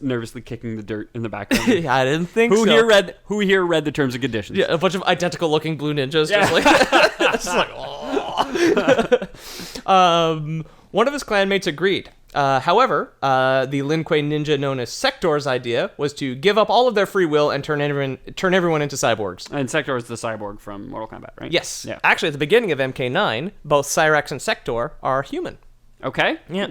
nervously kicking the dirt in the background. I didn't think Who so. here read the terms and conditions? Yeah, a bunch of identical looking blue ninjas. Yeah. Just like oh. One of his clanmates agreed. However, the Lin Kuei ninja known as Sector's idea was to give up all of their free will and turn everyone into cyborgs. And Sector is the cyborg from Mortal Kombat, right? Yes. Yeah. Actually, at the beginning of MK9, both Cyrax and Sector are human. Okay. Yeah.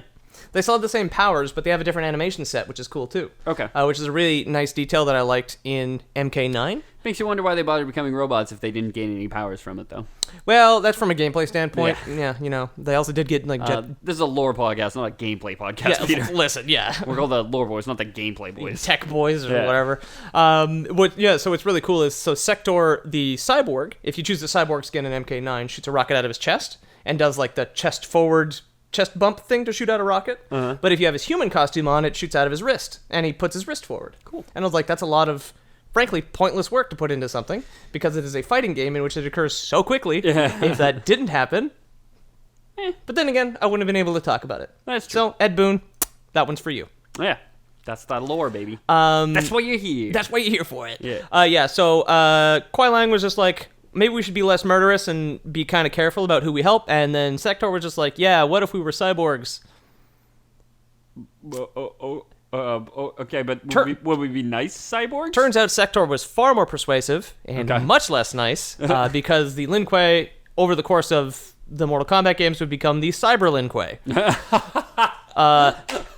They still have the same powers, but they have a different animation set, which is cool too. Okay. Which is a really nice detail that I liked in MK9. Makes you wonder why they bothered becoming robots if they didn't gain any powers from it, though. Well, that's from a gameplay standpoint. Yeah, they also did get This is a lore podcast, not a gameplay podcast, Peter. Listen, yeah. We're called the lore boys, not the gameplay boys. Tech boys or Yeah. whatever. So what's really cool is, so Sector, the cyborg, if you choose the cyborg skin in MK9, shoots a rocket out of his chest and does like the chest bump thing to shoot out a rocket. Uh-huh. But if you have his human costume on, it shoots out of his wrist, and he puts his wrist forward. Cool. And I was like, that's a lot of, frankly, pointless work to put into something, because it is a fighting game in which it occurs so quickly. Yeah. If that didn't happen, but then again, I wouldn't have been able to talk about it. That's true. So, Ed Boon, that one's for you. Yeah. That's the lore, baby. That's why you're here. That's why you're here for it. Yeah. So Kuai Lang was just like, maybe we should be less murderous and be kind of careful about who we help. And then Sector was just like, yeah, what if we were cyborgs? Okay, but would we be nice cyborgs? Turns out Sector was far more persuasive and much less nice because the Lin Kuei, over the course of the Mortal Kombat games, would become the Cyber Lin Kuei.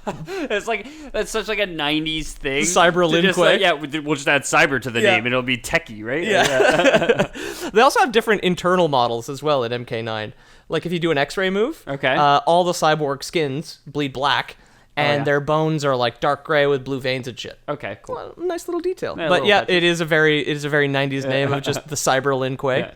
It's like, that's such like a 90s thing. Cyber Lin Kuei? Yeah, we'll just add cyber to the name and it'll be techie, right? Yeah. They also have different internal models as well at MK9. Like if you do an X-ray move, all the cyborg skins bleed black, and their bones are like dark gray with blue veins and shit. Okay, cool. Well, nice little detail. Yeah, but yeah, touches. it is a very 90s name of just the Cyber Lin Kuei. Yeah.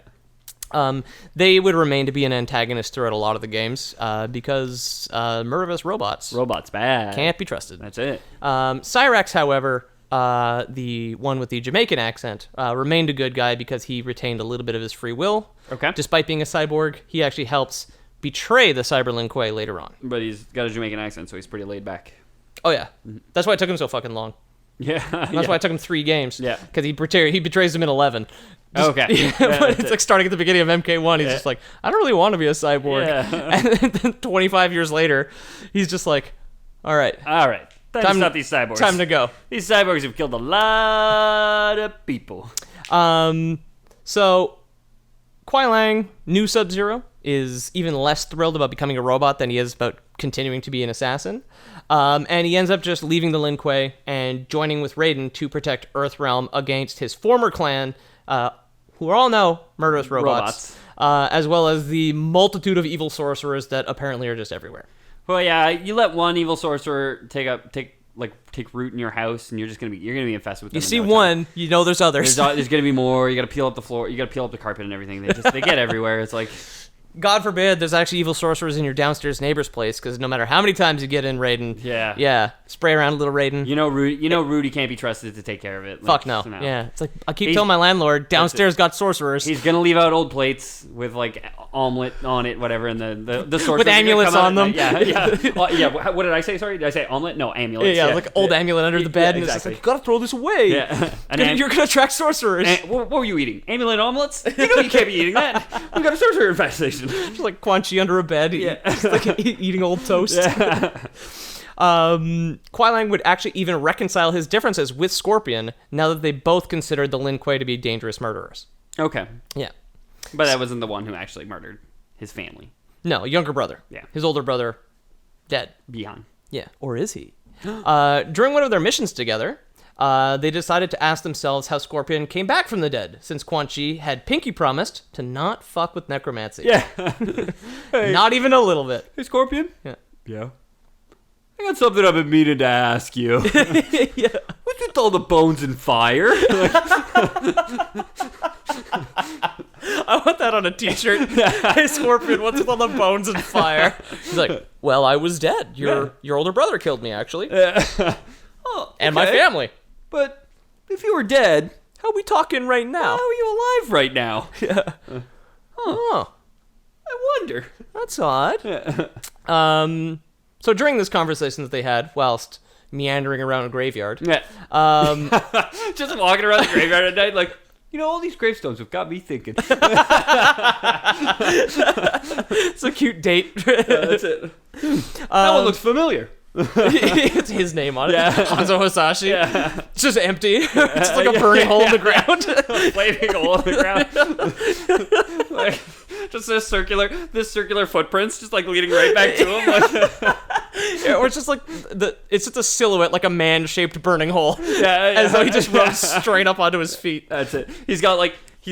They would remain to be an antagonist throughout a lot of the games because murderous robots Bad. can't be trusted. That's it. Cyrax, however, the one with the Jamaican accent, remained a good guy because he retained a little bit of his free will. Okay. Despite being a cyborg, he actually helps betray the Cyber Lin Kuei later on. But he's got a Jamaican accent, so he's pretty laid back. Oh yeah, that's why it took him so fucking long. Yeah. That's why it took him 3 games. Yeah. Because he betrays him in 11. Okay. But it's like starting at the beginning of MK1, he's just like, I don't really want to be a cyborg. Yeah. And then 25 years later, he's just like, all right. Time to stop these cyborgs. Time to go. These cyborgs have killed a lot of people. So, Kuai Lang, new Sub-Zero, is even less thrilled about becoming a robot than he is about continuing to be an assassin. And he ends up just leaving the Lin Kuei and joining with Raiden to protect Earthrealm against his former clan, who are all now murderous robots. As well as the multitude of evil sorcerers that apparently are just everywhere. Well, yeah, you let one evil sorcerer take root in your house, and you're gonna be infested with them. You see one, you know there's others. There's gonna be more. You gotta peel up the floor. You gotta peel up the carpet and everything. They get everywhere. It's like, God forbid there's actually evil sorcerers in your downstairs neighbor's place, because no matter how many times you get in Raiden, spray around a little Raiden. Rudy can't be trusted to take care of it. Fuck no. Yeah, it's like I keep telling my landlord downstairs got sorcerers. He's gonna leave out old plates with like omelet on it, whatever, and the sorcerers with amulets on them. What did I say? Sorry, did I say omelet? No, amulets. Yeah, like old amulet under the bed, and exactly. it's like, you gotta throw this away. Yeah, you're gonna attract sorcerers. What were you eating? Amulet omelets? You know you can't be eating that. We got a sorcerer infestation. Just like Quan Chi under a bed, just like eating old toast. Yeah. Kuai Lang would actually even reconcile his differences with Scorpion now that they both considered the Lin Kuei to be dangerous murderers. Okay. Yeah. But that wasn't the one who actually murdered his family. No, younger brother. Yeah. His older brother, dead. Bihan. Yeah. Or is he? During one of their missions together, they decided to ask themselves how Scorpion came back from the dead, since Quan Chi had pinky promised to not fuck with necromancy. Yeah. Hey. Not even a little bit. Hey, Scorpion? Yeah. I got something I've been meaning to ask you. Yeah. What's with all the bones and fire? I want that on a t-shirt. Hey, Scorpion, what's with all the bones and fire? He's like, well, I was dead. Your older brother killed me, actually. And my family. But if you were dead, how are we talking right now? How are you alive right now? Yeah. Oh. I wonder. That's odd. So during this conversation that they had, whilst meandering around a graveyard, just walking around the graveyard at night, like, all these gravestones have got me thinking. It's a cute date. That's it. That one looks familiar. It's his name on it. Yeah. Hanzo Hasashi. Yeah. It's just empty. It's just like a burning hole in the ground. Flaming hole in the ground. Like, just this circular footprints just like leading right back to him. Yeah, or it's just like it's just a silhouette, like a man-shaped burning hole. Yeah. As though he just runs straight up onto his feet. That's it. He's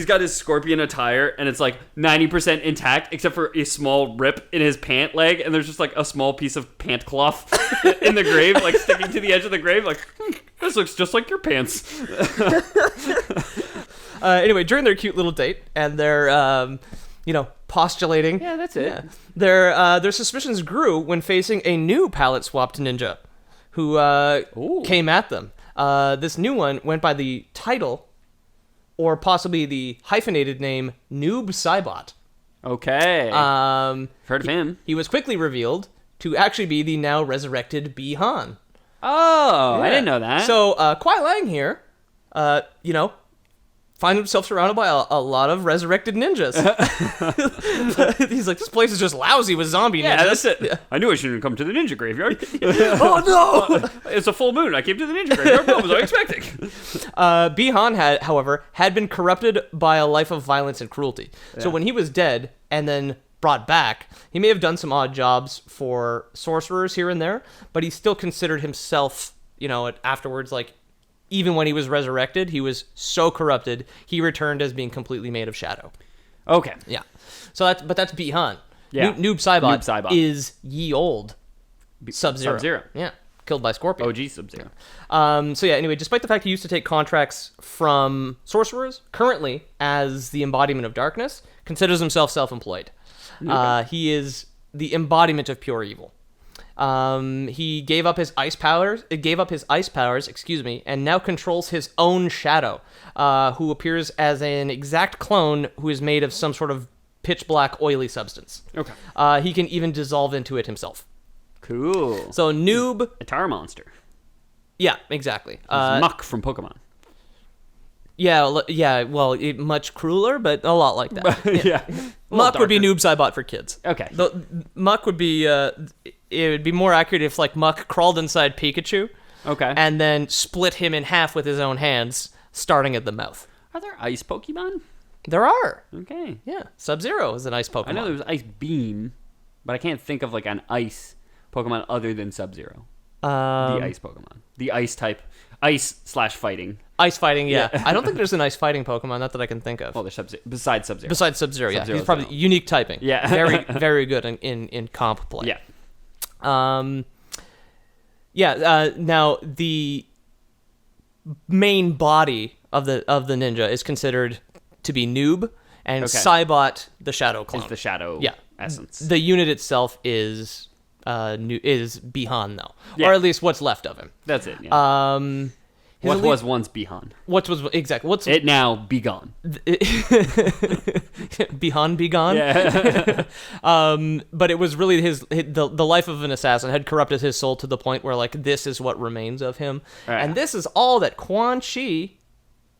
got his Scorpion attire, and it's like 90% intact, except for a small rip in his pant leg, and there's just like a small piece of pant cloth in the grave, like sticking to the edge of the grave. Like, this looks just like your pants. Anyway, during their cute little date, and they're postulating. Yeah, that's it. Yeah, their suspicions grew when facing a new palette-swapped ninja, who came at them. This new one went by the title, or possibly the hyphenated name, Noob Saibot. Okay. Heard of him. He was quickly revealed to actually be the now resurrected Bihan. Oh, Yeah. I didn't know that. So, Kuai Lang here, find himself surrounded by a lot of resurrected ninjas. He's like, this place is just lousy with zombie ninjas. Yeah, that's it. Yeah. I knew I shouldn't come to the ninja graveyard. Oh, no! It's a full moon. I came to the ninja graveyard. What was I expecting? Bihan, however, had been corrupted by a life of violence and cruelty. Yeah. So when he was dead and then brought back, he may have done some odd jobs for sorcerers here and there, but he still considered himself, afterwards, like, even when he was resurrected, he was so corrupted, he returned as being completely made of shadow. Okay. Yeah. So that's Bihan. Yeah. Noob Saibot is ye old Sub-Zero. Sub-Zero. Yeah. Killed by Scorpion. OG Sub-Zero. Anyway, despite the fact he used to take contracts from sorcerers, currently, as the embodiment of darkness, considers himself self-employed. Okay. He is the embodiment of pure evil. He gave up his ice powers, and now controls his own shadow, who appears as an exact clone who is made of some sort of pitch black oily substance. Okay. He can even dissolve into it himself. Cool. So Noob... A Tar Monster. Yeah, exactly. Muck from Pokemon. Yeah, well, much crueler, but a lot like that. Yeah. Muck would be Noob Saibot for kids. Okay. Muck would be... it would be more accurate if, like, Muck crawled inside Pikachu. Okay. And then split him in half with his own hands, starting at the mouth. Are there ice Pokemon? There are. Okay. Yeah. Sub-Zero is an ice Pokemon. I know there was Ice Beam, but I can't think of, like, an ice Pokemon other than Sub-Zero. The ice Pokemon. The ice type. Ice/fighting. Ice fighting, yeah. I don't think there's an ice fighting Pokemon, not that I can think of. Oh, there's Besides Sub-Zero. Besides Sub-Zero, yeah. Sub-Zero's He's probably unique typing. Yeah. Very, very good in comp play. Yeah. Now the main body of the ninja is considered to be Noob, and Okay. Cybot, the shadow clone. Is the shadow essence. The unit itself is Bihan, though. Yeah. Or at least what's left of him. That's it. Yeah. His what elite- was once Bihan. What was exactly what's It now be gone. Bihan be gone? Yeah. But it was really the life of an assassin had corrupted his soul to the point where like this is what remains of him, Right. and this is all that Quan Chi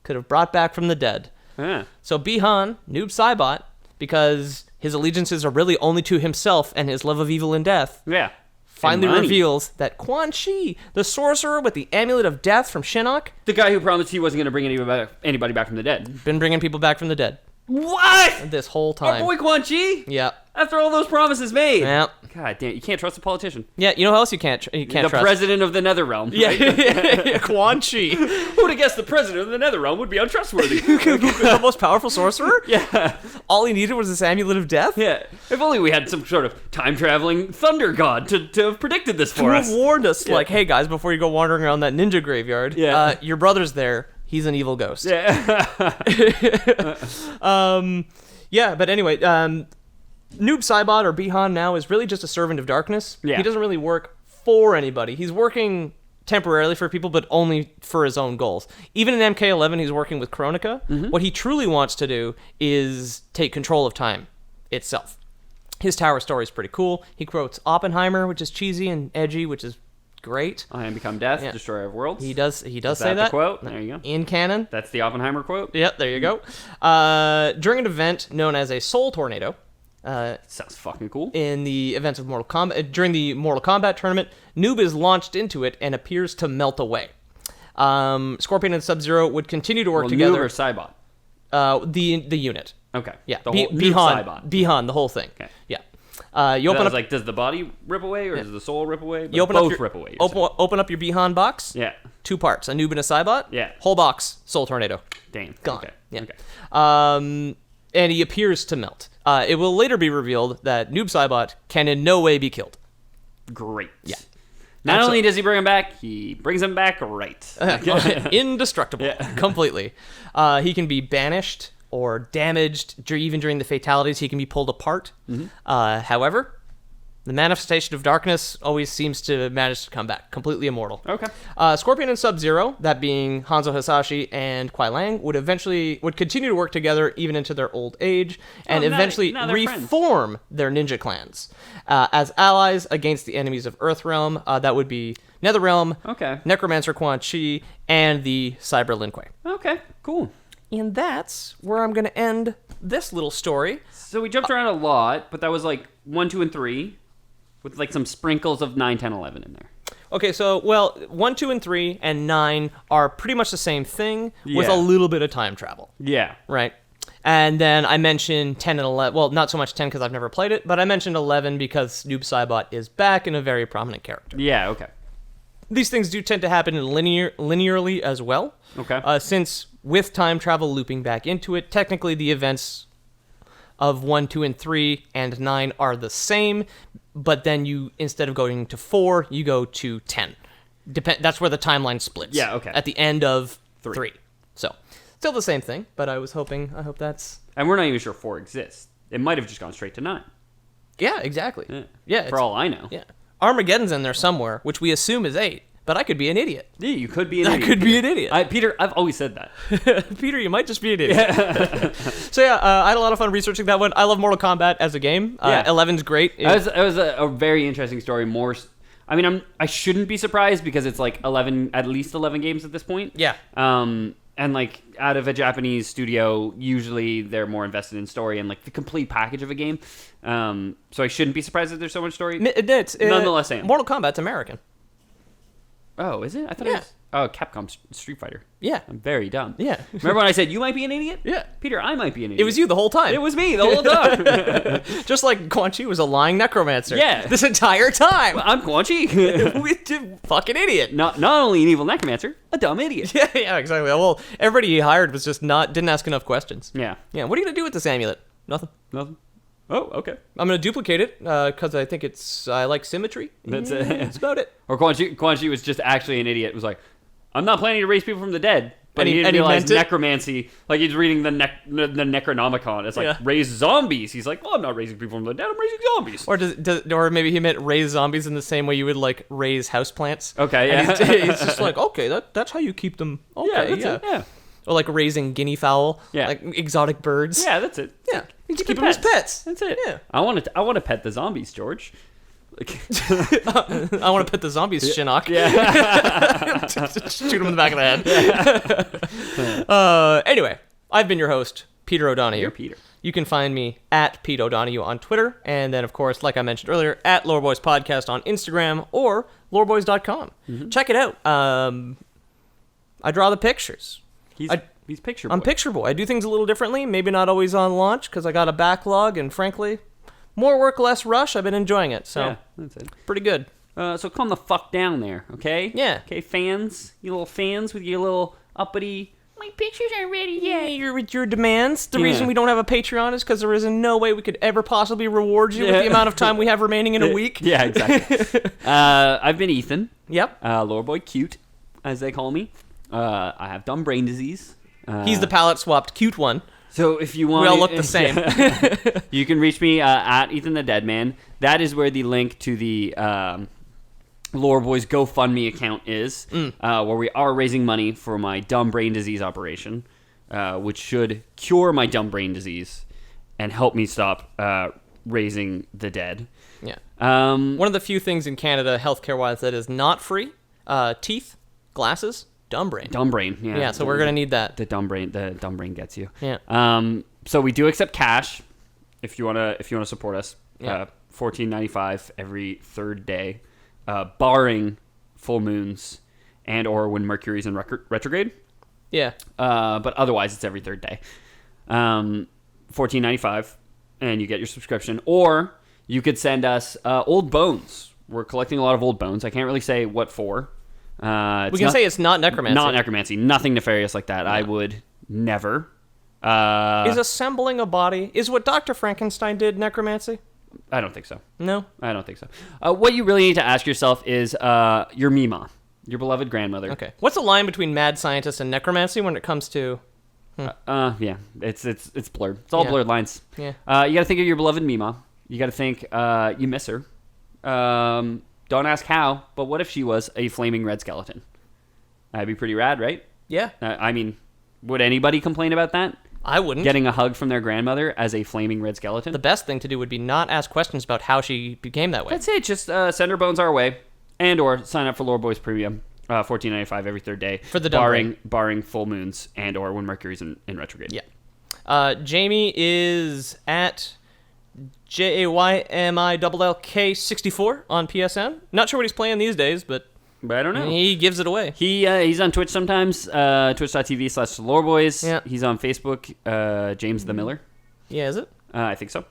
could have brought back from the dead. Yeah. So Bihan, Noob Saibot, because his allegiances are really only to himself and his love of evil and death, Yeah. finally And money. reveals that Quan Chi, the sorcerer with the amulet of death from Shinnok, The guy who promised he wasn't going to bring anybody back from the dead. been bringing people back from the dead What? this whole Our time. boy Quan Chi? Yeah. After all those promises made. Yeah. God damn, you can't trust a politician. Yeah, you know how else you can't The trust? president of the Netherrealm. Yeah, right? Quan Chi. Who would have guessed the president of the Netherrealm would be untrustworthy? The most powerful sorcerer? Yeah. All he needed was this amulet of death? Yeah. If only we had some sort of time-traveling thunder god to have predicted this To for have us. warned us, like, hey guys, before you go wandering around that ninja graveyard, Yeah. your brother's there. He's an evil ghost. Yeah. Yeah, but anyway, Noob Saibot, or Bihan now, is really just a servant of darkness. Yeah. He doesn't really work for anybody. He's working temporarily for people, but only for his own goals. Even in MK11, he's working with Kronika. Mm-hmm. What he truly wants to do is take control of time itself. His tower story is pretty cool. He quotes Oppenheimer, which is cheesy and edgy, which is great. I am become death, Yeah. destroyer of worlds. He does say that that. the quote? There you go. In canon. That's the Oppenheimer quote. Yep, there you go. During an event known as a Soul Tornado, Sounds fucking cool. in the events of Mortal Kombat, during the Mortal Kombat tournament, Noob is launched into it and appears to melt away. Scorpion and Sub-Zero would continue to work Well, together. Noob or Cybot? The unit. Okay. Yeah, The whole Noob Bihan, Cybot. Bihan, the whole thing. Okay. Yeah. That You open was up. like, does the body rip away or does the soul rip away? But You open both up your, rip away. you're open up your Bihan box. saying. Yeah. 2 parts: a Noob and a Cybot. Yeah. Whole box, Soul Tornado. Damn. Gone. Okay. Yeah. Okay. And he appears to melt. It will later be revealed that Noob Saibot can in no way be killed. Great. Yeah. Not Absol- only does he bring him back, he brings him back right. Indestructible. Completely. He can be banished or damaged. Even during the fatalities, he can be pulled apart. However, the manifestation of darkness always seems to manage to come back, completely immortal. Okay. Scorpion and Sub-Zero, that being Hanzo Hasashi and Kuai Lang, would continue to work together even into their old age, and now eventually they're friends. reform their ninja clans as allies against the enemies of Earthrealm. That would be Netherrealm, Okay. Necromancer Quan Chi, and the Cyber Lin Kuei. Okay. Cool. And that's where I'm going to end this little story. So we jumped around a lot, but that was like 1, 2, and 3, with like some sprinkles of 9, 10, 11 in there. Okay, so, 1, 2, and 3, and 9 are pretty much the same thing with Yeah. a little bit of time travel. Yeah. Right. And then I mentioned 10 and 11. Well, not so much 10 because I've never played it, but I mentioned 11 because Noob Saibot is back and a very prominent character. Yeah. Okay. These things do tend to happen linearly as well. Okay. Since with time travel looping back into it, technically the events of 1, 2, and 3 and 9 are the same, but then you, instead of going to 4, you go to 10. That's where the timeline splits. Yeah, okay. At the end of 3. 3. So, still the same thing, but I hope that's... And we're not even sure 4 exists. It might have just gone straight to 9. Yeah, exactly. Yeah. Yeah, For it's- all I know. Yeah. Armageddon's in there somewhere, which we assume is 8, but I could be an idiot. Yeah, you could be an I idiot. could be an idiot. Peter, I've always said that. Peter, you might just be an idiot. So yeah, I had a lot of fun researching that one. I love Mortal Kombat as a game. Yeah. 11's great. It was a very interesting story. I shouldn't be surprised because it's like at least 11 games at this point. Yeah. And like out of a Japanese studio, usually they're more invested in story and like the complete package of a game. So I shouldn't be surprised that there's so much story. It's Nonetheless, I am. Mortal Kombat's American. Oh, is it? I thought Yeah. it was. Oh, Capcom Street Fighter. Yeah. I'm very dumb. Yeah. Remember when I said you might be an idiot? Yeah. Peter, I might be an idiot. It was you the whole time. It was me the whole time. Just like Quan Chi was a lying necromancer. Yeah. This entire time. I'm Quan Chi. Fucking idiot. Not only an evil necromancer, a dumb idiot. Yeah, exactly. Well, everybody he hired was just didn't ask enough questions. Yeah. Yeah. What are you gonna do with this amulet? Nothing. Nothing. Oh, okay. I'm gonna duplicate it because I think I like symmetry. That's Yeah, it. That's about it. Or Quan Chi was just actually an idiot. Was like, I'm not planning to raise people from the dead. But And he he- didn't and he realize meant it? necromancy. Like he's reading the Necronomicon. It's like Yeah. raise zombies. He's like, well, I'm not raising people from the dead. I'm raising zombies. Or maybe he meant raise zombies in the same way you would like raise houseplants. Okay, And yeah. he's just like, okay, that's how you keep them. Okay, Yeah, that's it, yeah. Or like raising guinea fowl. Yeah. Like exotic birds. Yeah, that's it. Yeah. You just Keep keep them as pets. That's it. Yeah. I want to pet the zombies, George. Like, I want to pet the zombies, Shinnok. yeah. Shoot him in the back of the head. Anyway, I've been your host, Peter O'Donohue. You're Peter. You can find me at Pete O'Donohue on Twitter, and then, of course, like I mentioned earlier, at Loreboys Podcast on Instagram or loreboys.com. Check it out. I draw the pictures. He's picture boy. I'm picture boy. I do things a little differently, maybe not always on launch because I got a backlog, and frankly, more work, less rush. I've been enjoying it, so Yeah, that's it. pretty good. So calm the fuck down there, okay? Yeah. Okay, fans, you little fans with your little uppity. My pictures aren't ready Yeah, yet. with your demands. The Yeah. reason we don't have a Patreon is because there is no way we could ever possibly reward you with the amount of time we have remaining in a week. Yeah, exactly. I've been Ethan, Yep. Lore Boy Cute, as they call me. I have dumb brain disease. He's the palette swapped cute one. So if you want, We all look the same. You can reach me at Ethan the Dead Man. That is where the link to the Lore Boys GoFundMe account is, where we are raising money for my dumb brain disease operation, which should cure my dumb brain disease and help me stop raising the dead. Yeah. Um, One of the few things in Canada, healthcare-wise, that is not free: teeth, glasses, dumb brain. dumb brain. Yeah. Yeah, so we're gonna need that. The dumb brain gets you. Yeah. So we do accept cash if you wanna support us. Yeah. $14.95 every third day, barring full moons and or when Mercury's in retrograde. Yeah. But otherwise it's every third day. $14.95 and you get your subscription. Or you could send us old bones. We're collecting a lot of old bones. I can't really say what for. We can say it's not necromancy. Not necromancy. Nothing nefarious like that. I would never. Is assembling a body is what Dr. Frankenstein did necromancy? I don't think so. No. I don't think so. What you really need to ask yourself is your Mima, your beloved grandmother. Okay. What's the line between mad scientist and necromancy when it comes to? Yeah, it's blurred. It's all Yeah. blurred lines. Yeah. You got to think of your beloved Mima. You got to think you miss her. Don't ask how, but what if she was a flaming red skeleton? That'd be pretty rad, right? Yeah. I mean, would anybody complain about that? I wouldn't. Getting a hug from their grandmother as a flaming red skeleton? The best thing to do would be not ask questions about how she became that way. That's it. Just send her bones our way, and or sign up for Lore Boys Premium, $14.95 every third day For the dumb barring full moons and or when Mercury's in retrograde. Yeah. Jamie is at JAYMILLK64 on PSN. Not sure what he's playing these days, but I don't know. he gives it away. He's on Twitch sometimes, twitch.tv/LoreBoys. Yeah. He's on Facebook, James the Miller. Yeah, is it? I think so.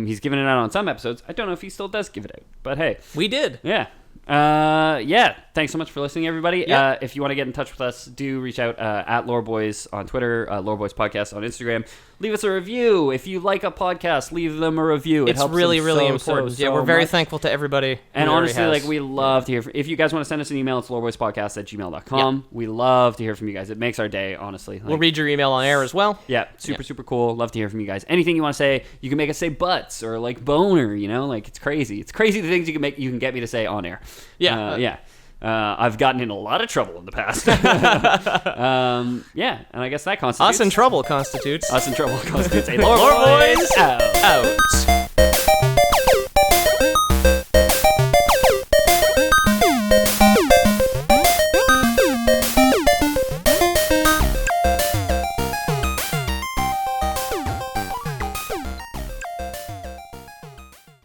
He's given it out on some episodes. I don't know if he still does give it out, but hey. We did. Yeah. Yeah. Thanks so much for listening, everybody. Yeah. If you want to get in touch with us, do reach out at LoreBoys on Twitter, LoreBoys Podcast on Instagram. Leave us a review. If you like a podcast, leave them a review. It's really, really important. So We're very much. thankful to everybody. And who already honestly, has. like, we love to hear if you guys want to send us an email, it's loreboyspodcast@gmail.com. Yeah. We love to hear from you guys. It makes our day, honestly. Like, We'll read your email on air as well. yeah, super cool. Love to hear from you guys. Anything you want to say, you can make us say butts or like boner, you know? Like, it's crazy. It's crazy the things you can get me to say on air. Yeah. Yeah. I've gotten in a lot of trouble in the past. Yeah, and I guess that constitutes... Us in trouble constitutes. Us in trouble constitutes a Lore Boys out. out.